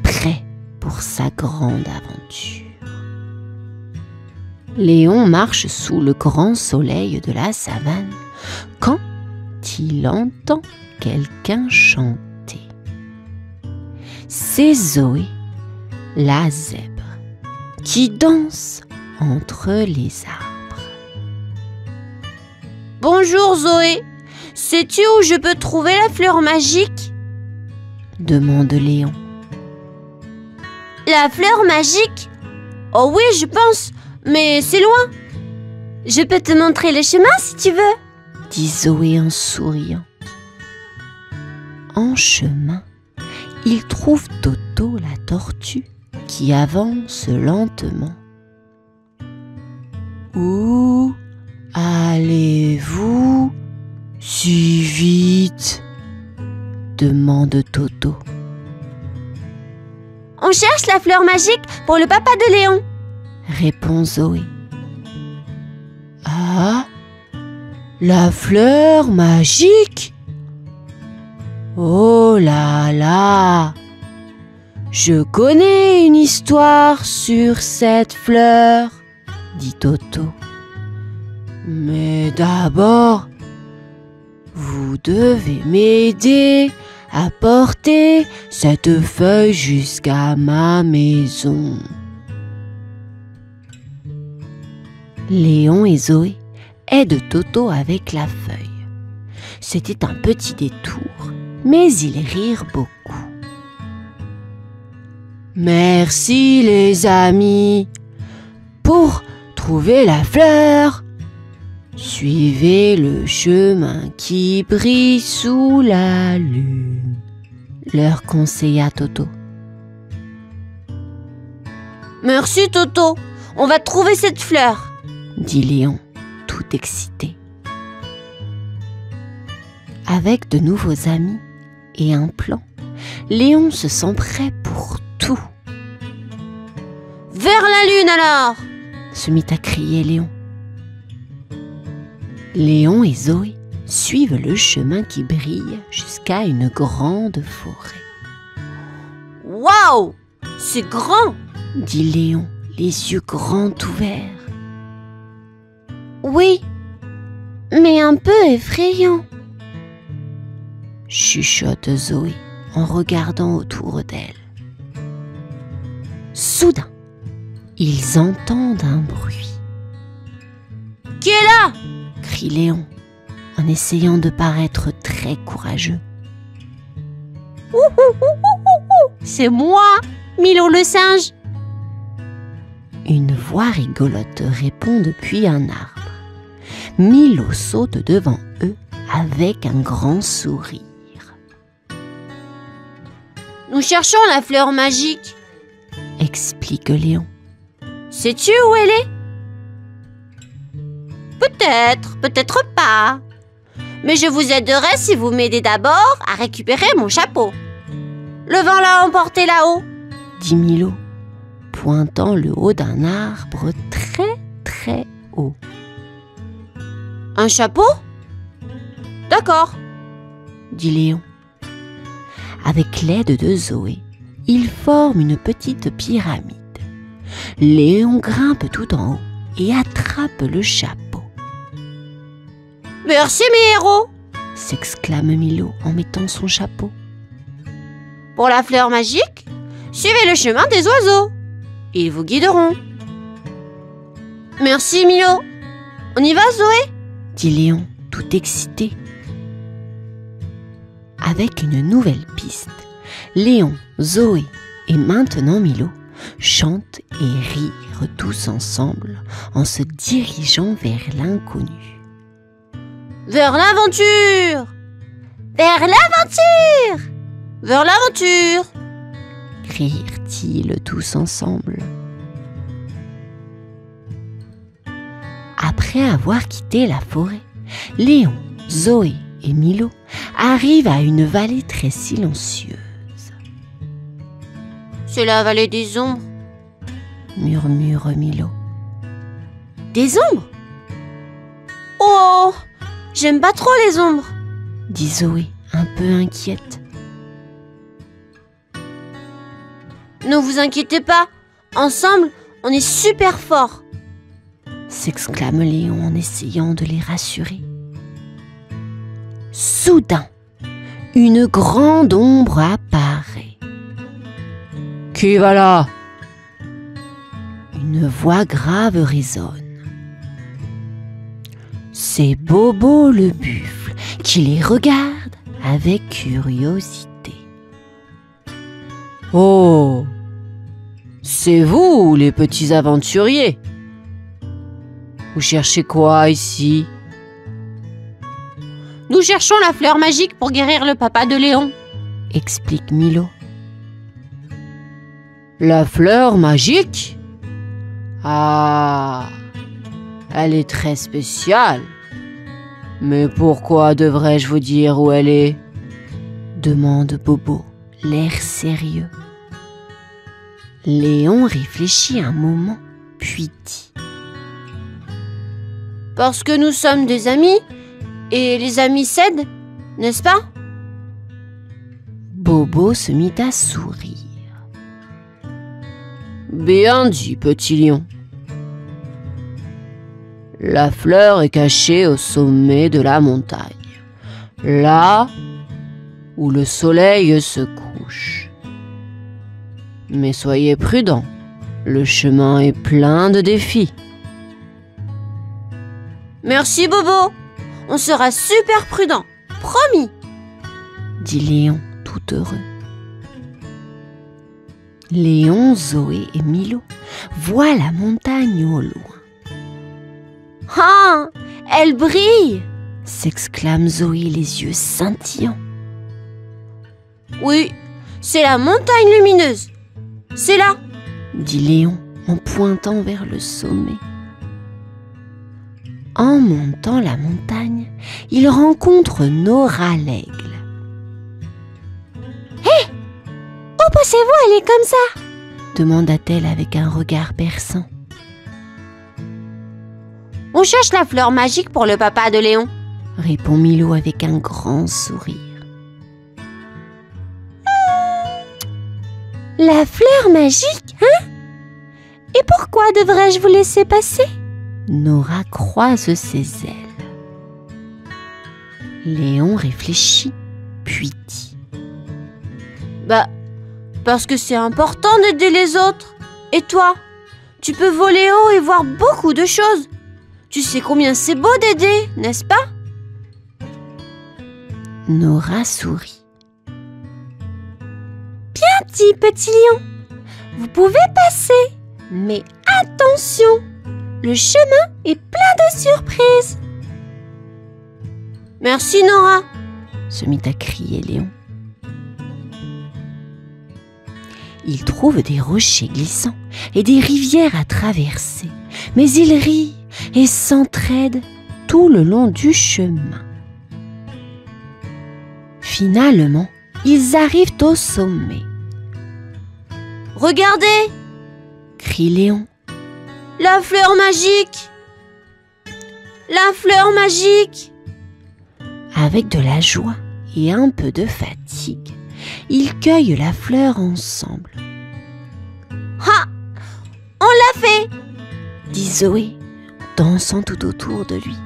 [SPEAKER 2] prêt pour sa grande aventure. Léon marche sous le grand soleil de la savane quand il entend quelqu'un chanter. C'est Zoé, la zèbre, qui danse entre les arbres.
[SPEAKER 3] « Bonjour Zoé, sais-tu où je peux trouver la fleur magique ?»
[SPEAKER 2] demande Léon.
[SPEAKER 3] « La fleur magique? Oh oui, je pense, mais c'est loin. Je peux te montrer le chemin si tu veux, »
[SPEAKER 2] dit Zoé en souriant. En chemin, il trouve Toto la tortue qui avance lentement. « Où allez-vous si vite ?» demande Toto.
[SPEAKER 3] « On cherche la fleur magique pour le papa de Léon, »
[SPEAKER 2] répond Zoé. « Ah, la fleur magique ? Oh là là ! Je connais une histoire sur cette fleur, dit Toto. Mais d'abord, vous devez m'aider à porter cette feuille jusqu'à ma maison. Léon et Zoé aident Toto avec la feuille. C'était un petit détour, mais ils rirent beaucoup. Merci les amis. Pour trouver la fleur, suivez le chemin qui brille sous la lune, leur conseilla Toto.
[SPEAKER 3] Merci Toto, on va trouver cette fleur,
[SPEAKER 2] dit Léon, tout excité. Avec de nouveaux amis et un plan, Léon se sent prêt pour tout.
[SPEAKER 3] Vers la lune alors!
[SPEAKER 2] Se mit à crier Léon. Léon et Zoé suivent le chemin qui brille jusqu'à une grande forêt.
[SPEAKER 3] Waouh! C'est grand!
[SPEAKER 2] Dit Léon, les yeux grands ouverts.
[SPEAKER 3] Oui, mais un peu effrayant.
[SPEAKER 2] Chuchote Zoé en regardant autour d'elle. Soudain, ils entendent un bruit.
[SPEAKER 3] Qui est là?
[SPEAKER 2] Crie Léon en essayant de paraître très courageux.
[SPEAKER 3] C'est moi, Milo le singe.
[SPEAKER 2] Une voix rigolote répond depuis un arbre. Milo saute devant eux avec un grand sourire.
[SPEAKER 3] Nous cherchons la fleur magique.
[SPEAKER 2] Explique Léon.
[SPEAKER 3] Sais-tu où elle est? Peut-être, peut-être pas. Mais je vous aiderai si vous m'aidez d'abord à récupérer mon chapeau. Le vent l'a emporté là-haut.
[SPEAKER 2] Dit Milo, pointant le haut d'un arbre très très haut.
[SPEAKER 3] Un chapeau? D'accord.
[SPEAKER 2] Dit Léon. Avec l'aide de Zoé, ils forment une petite pyramide. Léon grimpe tout en haut et attrape le chapeau.
[SPEAKER 3] Merci mes héros.
[SPEAKER 2] S'exclame Milo en mettant son chapeau.
[SPEAKER 3] Pour la fleur magique, suivez le chemin des oiseaux. Ils vous guideront. Merci Milo. On y va Zoé?
[SPEAKER 2] Dit Léon, tout excité. Avec une nouvelle piste, Léon, Zoé et maintenant Milo chantent et rient tous ensemble en se dirigeant vers l'inconnu.
[SPEAKER 3] Vers l'aventure! Vers l'aventure! Vers l'aventure!
[SPEAKER 2] Crièrent-ils tous ensemble. Après avoir quitté la forêt, Léon, Zoé et Milo arrivent à une vallée très silencieuse.
[SPEAKER 3] C'est la vallée des ombres.
[SPEAKER 2] Murmure Milo.
[SPEAKER 3] Des ombres? Oh! J'aime pas trop les ombres.
[SPEAKER 2] Dit Zoé, un peu inquiète.
[SPEAKER 3] Ne vous inquiétez pas. Ensemble, on est super forts.
[SPEAKER 2] S'exclame Léon en essayant de les rassurer. Soudain, une grande ombre apparaît. « Qui va là ?» Une voix grave résonne. C'est Bobo le buffle qui les regarde avec curiosité. « Oh, c'est vous les petits aventuriers ? Vous cherchez quoi ici ? »
[SPEAKER 3] Nous cherchons la fleur magique pour guérir le papa de Léon.
[SPEAKER 2] Explique Milo. La fleur magique ? Ah, elle est très spéciale. Mais pourquoi devrais-je vous dire où elle est ? Demande Bobo, l'air sérieux. Léon réfléchit un moment, puis dit.
[SPEAKER 3] Parce que nous sommes des amis, et les amis s'aident, n'est-ce pas ?
[SPEAKER 2] Bobo se mit à sourire. Bien dit, petit lion. La fleur est cachée au sommet de la montagne, là où le soleil se couche. Mais soyez prudents, le chemin est plein de défis.
[SPEAKER 3] Merci Bobo, on sera super prudents, promis,
[SPEAKER 2] dit Léon tout heureux. Léon, Zoé et Milo voient la montagne au loin.
[SPEAKER 3] Ah, elle brille,
[SPEAKER 2] s'exclame Zoé les yeux scintillants.
[SPEAKER 3] Oui, c'est la montagne lumineuse, c'est là,
[SPEAKER 2] dit Léon en pointant vers le sommet. En montant la montagne, il rencontre Nora l'aigle.
[SPEAKER 3] Hé, où passez-vous, elle est comme ça?
[SPEAKER 2] demanda-t-elle avec un regard perçant.
[SPEAKER 3] On cherche la fleur magique pour le papa de Léon.
[SPEAKER 2] Répond Milo avec un grand sourire.
[SPEAKER 3] La fleur magique, hein? Et pourquoi devrais-je vous laisser passer?
[SPEAKER 2] Nora croise ses ailes. Léon réfléchit, puis dit.
[SPEAKER 3] Parce que c'est important d'aider les autres. Et toi, tu peux voler haut et voir beaucoup de choses. Tu sais combien c'est beau d'aider, n'est-ce pas?
[SPEAKER 2] Nora sourit.
[SPEAKER 3] Bien dit, petit lion. Vous pouvez passer, mais attention, le chemin est plein de surprises. Merci, Nora,
[SPEAKER 2] se mit à crier Léon. Il trouve des rochers glissants et des rivières à traverser, mais ils rient et s'entraident tout le long du chemin. Finalement, ils arrivent au sommet.
[SPEAKER 3] « Regardez !»
[SPEAKER 2] crie Léon.
[SPEAKER 3] « La fleur magique ! La fleur magique !»
[SPEAKER 2] Avec de la joie et un peu de fatigue, ils cueillent la fleur ensemble.
[SPEAKER 3] « Ah ! On l'a fait !»
[SPEAKER 2] dit Zoé, dansant tout autour de lui.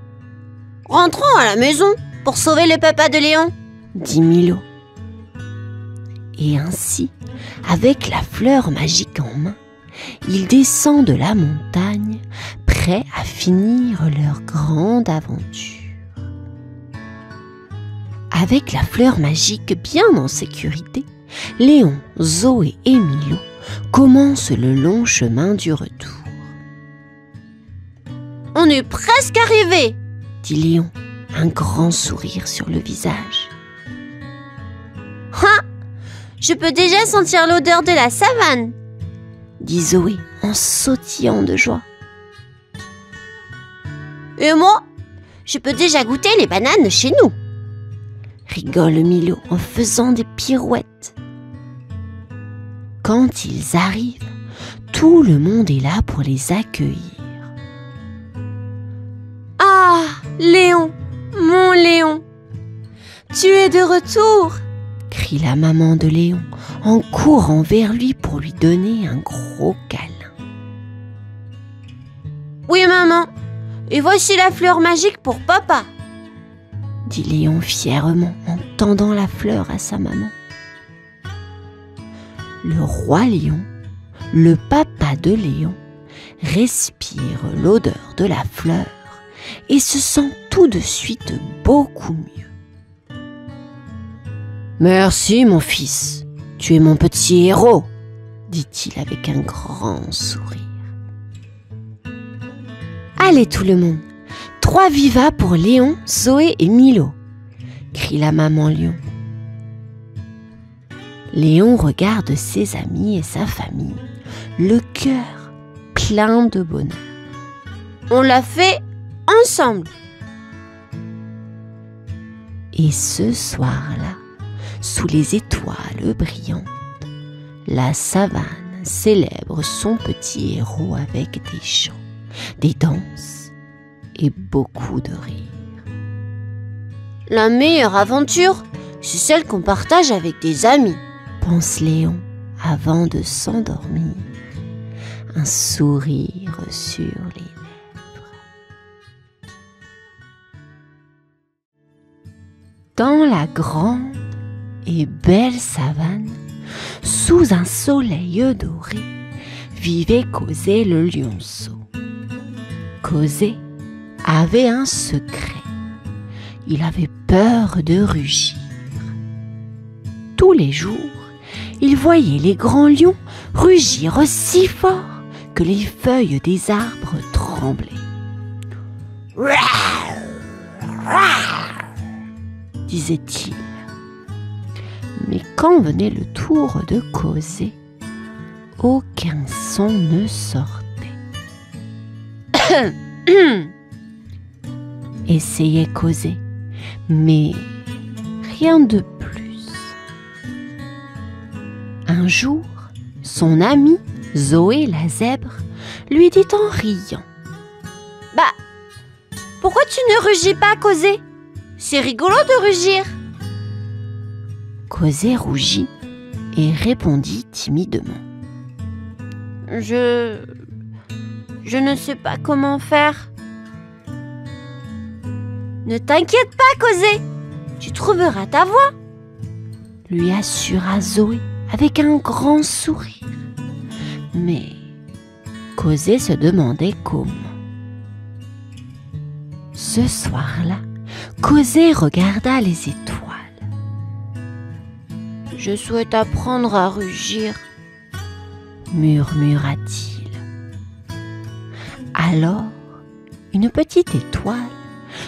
[SPEAKER 3] « Rentrons à la maison pour sauver le papa de Léon !»
[SPEAKER 2] dit Milo. Et ainsi, avec la fleur magique en main, ils descendent la montagne, prêts à finir leur grande aventure. Avec la fleur magique bien en sécurité, Léon, Zoé et Milo commencent le long chemin du retour.
[SPEAKER 3] « On est presque arrivés !»
[SPEAKER 2] dit Léon, un grand sourire sur le visage.
[SPEAKER 3] « Ah ! Je peux déjà sentir l'odeur de la savane !»
[SPEAKER 2] dit Zoé en sautillant de joie.
[SPEAKER 3] « Et moi, je peux déjà goûter les bananes chez nous !»
[SPEAKER 2] rigole Milo en faisant des pirouettes. Quand ils arrivent, tout le monde est là pour les accueillir.
[SPEAKER 3] « Ah, Léon, mon Léon, tu es de retour !»
[SPEAKER 2] crie la maman de Léon en courant vers lui pour lui donner un gros câlin.
[SPEAKER 3] « Oui, maman, et voici la fleur magique pour papa !»
[SPEAKER 2] dit Léon fièrement en tendant la fleur à sa maman. Le roi lion, le papa de Léon, respire l'odeur de la fleur et se sent tout de suite beaucoup mieux. « Merci mon fils, tu es mon petit héros !» dit-il avec un grand sourire. « Allez tout le monde, 3 vivas pour Léon, Zoé et Milo !» crie la maman lion. Léon regarde ses amis et sa famille, le cœur plein de bonheur.
[SPEAKER 3] On l'a fait ensemble.
[SPEAKER 2] Et ce soir-là, sous les étoiles brillantes, la savane célèbre son petit héros avec des chants, des danses et beaucoup de rires.
[SPEAKER 3] La meilleure aventure, c'est celle qu'on partage avec des amis,
[SPEAKER 2] pense Léon avant de s'endormir, un sourire sur les lèvres. Dans la grande et belle savane, sous un soleil doré, vivait Cosé le lionceau. Cosé avait un secret. Il avait peur de rugir. Tous les jours, il voyait les grands lions rugir si fort que les feuilles des arbres tremblaient. Disait-il. Mais quand venait le tour de causer, aucun son ne sortait. Essayait causer, mais rien de plus. Un jour,
[SPEAKER 1] son amie Zoé la zèbre lui dit en riant.
[SPEAKER 3] Bah, pourquoi tu ne rugis pas, Cosé? C'est rigolo de rugir.
[SPEAKER 1] Cosé rougit et répondit timidement.
[SPEAKER 3] Je ne sais pas comment faire. Ne t'inquiète pas, Cosé. Tu trouveras ta voix,
[SPEAKER 1] lui assura Zoé avec un grand sourire. Mais Cosé se demandait comment. Ce soir-là, Cosé regarda les étoiles.
[SPEAKER 3] Je souhaite apprendre à rugir,
[SPEAKER 1] murmura-t-il. Alors, une petite étoile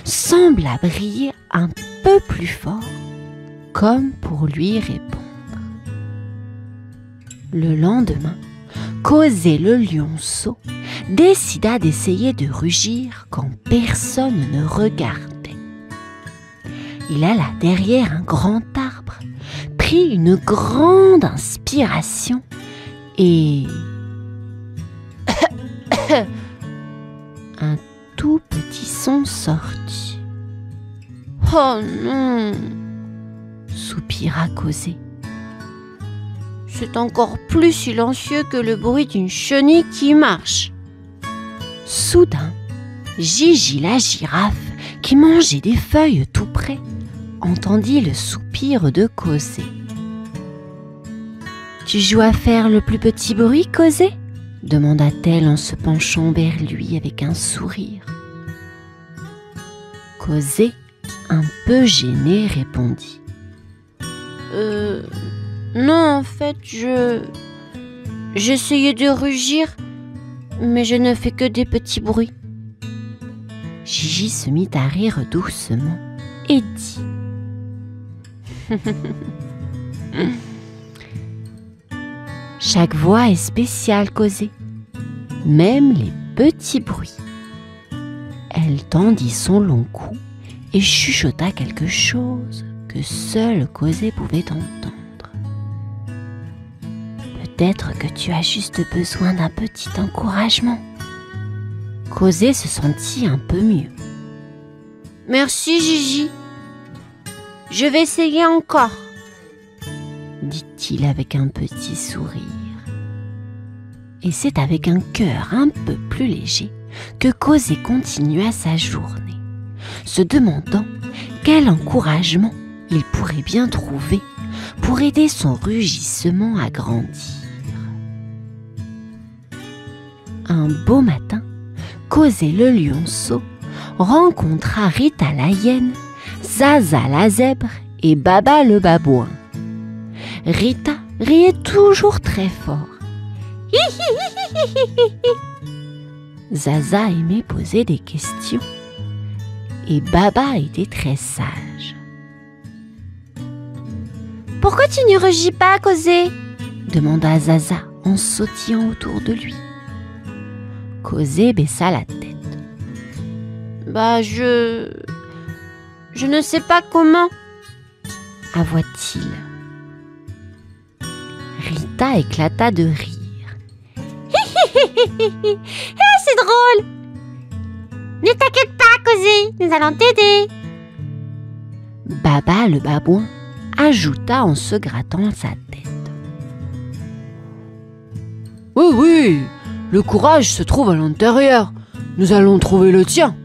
[SPEAKER 1] sembla briller un peu plus fort, comme pour lui répondre. Le lendemain, Cosé le lionceau décida d'essayer de rugir quand personne ne regardait. Il alla derrière un grand arbre, prit une grande inspiration et un tout petit son sortit.
[SPEAKER 3] « Oh non !»
[SPEAKER 1] soupira Cosé.
[SPEAKER 3] « C'est encore plus silencieux que le bruit d'une chenille qui marche. »
[SPEAKER 1] Soudain, Gigi la girafe, qui mangeait des feuilles tout près, entendit le soupir de Cosé. « Tu joues à faire le plus petit bruit, Cosé ?» demanda-t-elle en se penchant vers lui avec un sourire. Cosé, un peu gêné, répondit.
[SPEAKER 3] Non, en fait, j'essayais de rugir, mais je ne fais que des petits bruits. »
[SPEAKER 1] Gigi se mit à rire doucement et dit. Chaque voix est spéciale, Cosé, même les petits bruits. Elle tendit son long cou et chuchota quelque chose que seul Cosé pouvait entendre. Peut-être que tu as juste besoin d'un petit encouragement. Cosé se sentit un peu mieux.
[SPEAKER 3] Merci, Gigi. Je vais essayer encore,
[SPEAKER 1] dit-il avec un petit sourire. Et c'est avec un cœur un peu plus léger que Cosé continua sa journée, se demandant quel encouragement il pourrait bien trouver pour aider son rugissement à grandir. Un beau matin, Cosé le lionceau rencontra Rita la hyène, Zaza la zèbre et Baba le babouin. Rita riait toujours très fort. Zaza aimait poser des questions et Baba était très sage.
[SPEAKER 3] « Pourquoi tu ne rugis pas, Cosé ?»
[SPEAKER 1] demanda Zaza en sautillant autour de lui. Cosé baissa la tête.
[SPEAKER 3] « Bah, je ne sais pas comment, »
[SPEAKER 1] avoua-t-il. Rita éclata de rire.
[SPEAKER 3] Ah, c'est drôle! Ne t'inquiète pas, Cosé, nous allons t'aider.
[SPEAKER 1] Baba le babouin ajouta en se grattant sa tête.
[SPEAKER 2] Oui, oui, le courage se trouve à l'intérieur. Nous allons trouver le tien.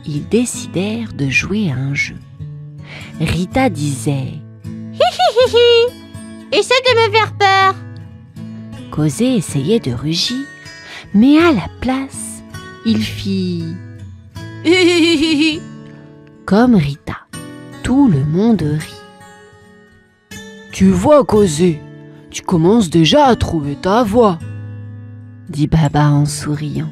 [SPEAKER 1] Ils décidèrent de jouer à un jeu. Rita disait
[SPEAKER 3] « Essaie de me faire peur !»
[SPEAKER 1] Cosé essayait de rugir, mais à la place, il fit comme Rita. Tout le monde rit.
[SPEAKER 2] Tu vois, Cosé, tu commences déjà à trouver ta voix,
[SPEAKER 1] dit Baba en souriant.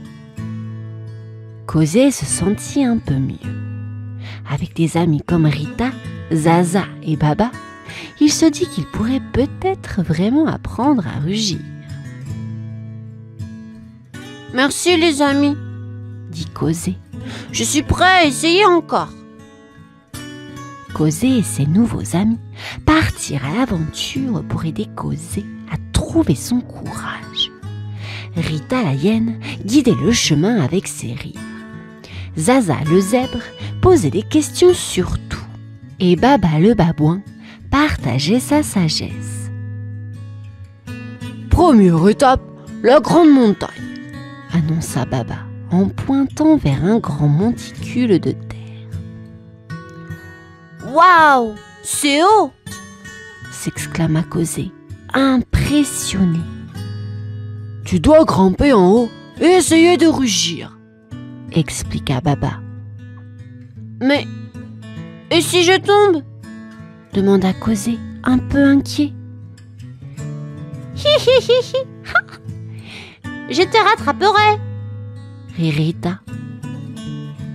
[SPEAKER 1] Cosé se sentit un peu mieux. Avec des amis comme Rita, Zaza et Baba, il se dit qu'il pourrait peut-être vraiment apprendre à rugir.
[SPEAKER 3] « Merci les amis, »
[SPEAKER 1] dit Cosé.
[SPEAKER 3] « Je suis prêt à essayer encore. »
[SPEAKER 1] Cosé et ses nouveaux amis partirent partir à l'aventure pour aider Cosé à trouver son courage. Rita la hyène guidait le chemin avec ses rires. Zaza le zèbre posait des questions sur tout. Et Baba le babouin partageait sa sagesse.
[SPEAKER 2] Première étape, la grande montagne,
[SPEAKER 1] annonça Baba en pointant vers un grand monticule de terre.
[SPEAKER 3] Waouh, c'est haut!
[SPEAKER 1] S'exclama Cosé, impressionné.
[SPEAKER 2] Tu dois grimper en haut et essayer de rugir,
[SPEAKER 1] expliqua Baba.
[SPEAKER 3] Mais, et si je tombe?
[SPEAKER 1] Demanda Cosé, un peu inquiet.
[SPEAKER 3] Hi hi hi hi. Je te rattraperai,
[SPEAKER 1] rit Rita.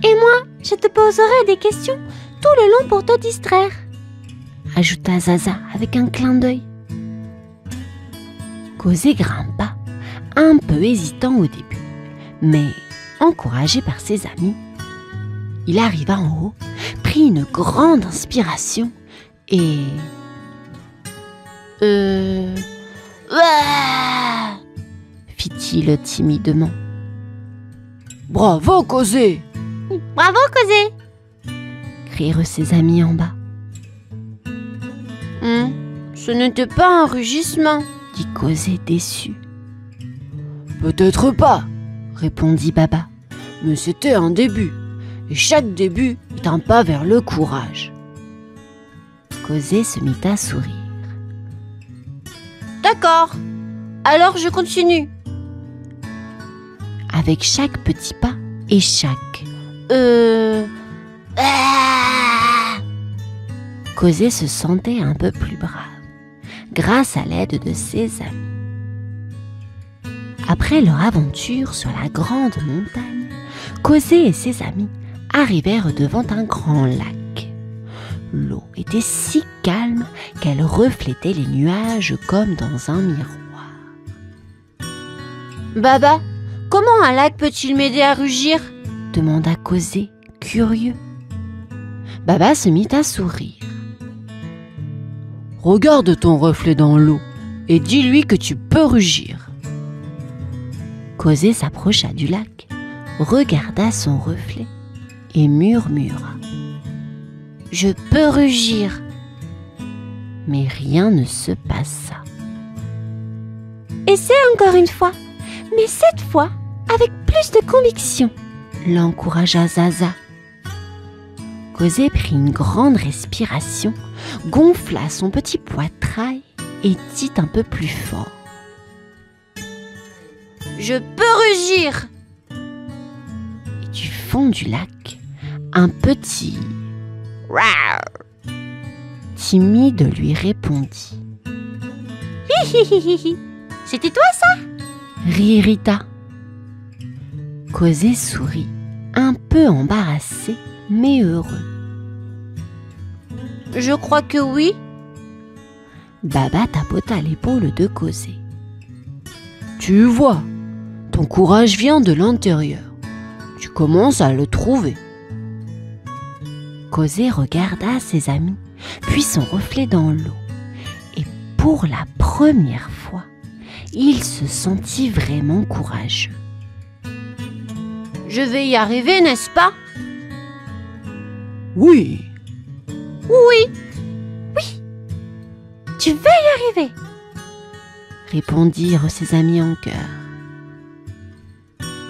[SPEAKER 3] Et moi, je te poserai des questions tout le long pour te distraire,
[SPEAKER 1] ajouta Zaza avec un clin d'œil. Cosé grimpa, un peu hésitant au début, mais encouragé par ses amis. Il arriva en haut, prit une grande inspiration et...
[SPEAKER 3] Ouah,
[SPEAKER 1] fit-il timidement.
[SPEAKER 2] Bravo Cosé!
[SPEAKER 3] bravo Cosé!
[SPEAKER 1] Crièrent ses amis en bas.
[SPEAKER 3] Ce n'était pas un rugissement,
[SPEAKER 1] dit Cosé déçu.
[SPEAKER 2] Peut-être pas,
[SPEAKER 1] Répondit Baba.
[SPEAKER 2] mais c'était un début. Et chaque début est un pas vers le courage.
[SPEAKER 1] Cosé se mit à sourire.
[SPEAKER 3] D'accord, alors je continue.
[SPEAKER 1] Avec chaque petit pas et chaque
[SPEAKER 3] Ah,
[SPEAKER 1] Cosé se sentait un peu plus brave, grâce à l'aide de ses amis. Après leur aventure sur la grande montagne, Cosé et ses amis arrivèrent devant un grand lac. L'eau était si calme qu'elle reflétait les nuages comme dans un miroir.
[SPEAKER 3] Baba, comment un lac peut-il m'aider à rugir?
[SPEAKER 1] Demanda Cosé, curieux. Baba se mit à sourire.
[SPEAKER 2] Regarde ton reflet dans l'eau et dis-lui que tu peux rugir.
[SPEAKER 1] Cosé s'approcha du lac, regarda son reflet et murmura.
[SPEAKER 3] Je peux rugir.
[SPEAKER 1] Mais rien ne se passa.
[SPEAKER 3] Essaie encore une fois, mais cette fois avec plus de conviction,
[SPEAKER 1] l'encouragea Zaza. Cosé prit une grande respiration, gonfla son petit poitrail et dit un peu plus fort.
[SPEAKER 3] Je peux rugir.
[SPEAKER 1] Et du fond du lac, un petit timide lui répondit.
[SPEAKER 3] Hi hi hi hi hi. C'était toi ça?
[SPEAKER 1] Rit Rita. Cosé sourit, un peu embarrassé mais heureux.
[SPEAKER 3] Je crois que oui.
[SPEAKER 1] Baba tapota l'épaule de Cosé.
[SPEAKER 2] Tu vois, ton courage vient de l'intérieur. Tu commences à le trouver.
[SPEAKER 1] Cosé regarda ses amis, puis son reflet dans l'eau. Et pour la première fois, il se sentit vraiment courageux.
[SPEAKER 3] Je vais y arriver, n'est-ce pas?
[SPEAKER 2] Oui,
[SPEAKER 3] Oui. Oui. Tu vas y arriver.
[SPEAKER 1] Répondirent ses amis en chœur.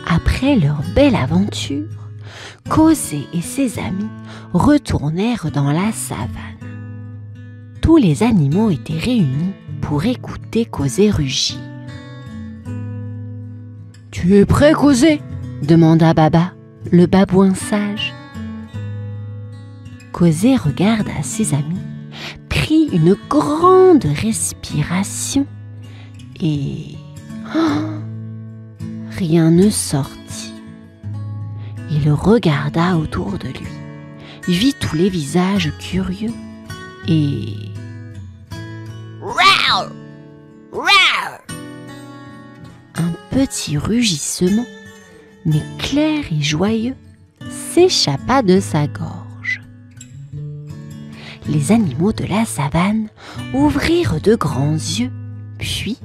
[SPEAKER 1] Après leur belle aventure, Cosé et ses amis retournèrent dans la savane. Tous les animaux étaient réunis pour écouter Cosé rugir.
[SPEAKER 2] tu es prêt Cosé?
[SPEAKER 1] Demanda Baba, le babouin sage. Cosé regarda ses amis, prit une grande respiration et... rien ne sortit. Il regarda autour de lui, vit tous les visages curieux et...
[SPEAKER 3] Rawr, rawr.
[SPEAKER 1] un petit rugissement, mais clair et joyeux, s'échappa de sa gorge. Les animaux de la savane ouvrirent de grands yeux, puis,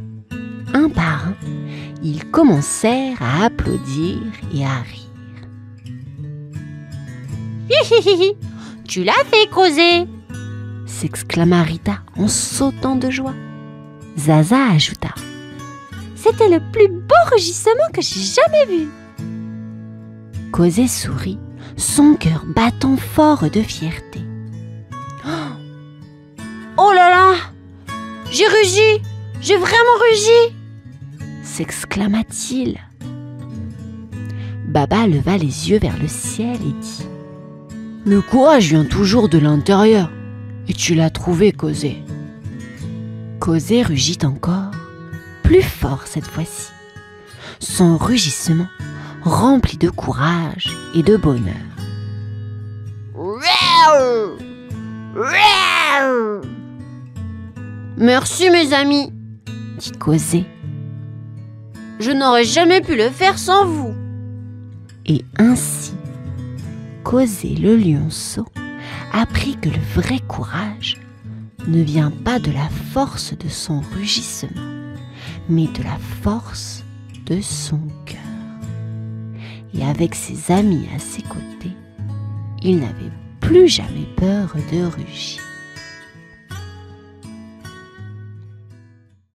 [SPEAKER 1] un par un, ils commencèrent à applaudir et à rire.
[SPEAKER 3] Hihihi, tu l'as fait, Cosé!
[SPEAKER 1] S'exclama Rita en sautant de joie. Zaza ajouta.
[SPEAKER 3] C'était le plus beau rugissement que j'ai jamais vu.
[SPEAKER 1] Cosé sourit, son cœur battant fort de fierté.
[SPEAKER 3] Oh là là! J'ai rugi! J'ai vraiment rugi!
[SPEAKER 1] S'exclama-t-il. Baba leva les yeux vers le ciel et dit. Le courage vient toujours de l'intérieur. Et tu l'as trouvé, Cosé. Cosé rugit encore, plus fort cette fois-ci. Son rugissement rempli de courage et de bonheur.
[SPEAKER 3] Merci mes amis,
[SPEAKER 1] dit Cosé.
[SPEAKER 3] Je n'aurais jamais pu le faire sans vous.
[SPEAKER 1] Et ainsi, Cosé le lionceau apprit que le vrai courage ne vient pas de la force de son rugissement, mais de la force de son cœur. Et avec ses amis à ses côtés, il n'avait plus jamais peur de rugir.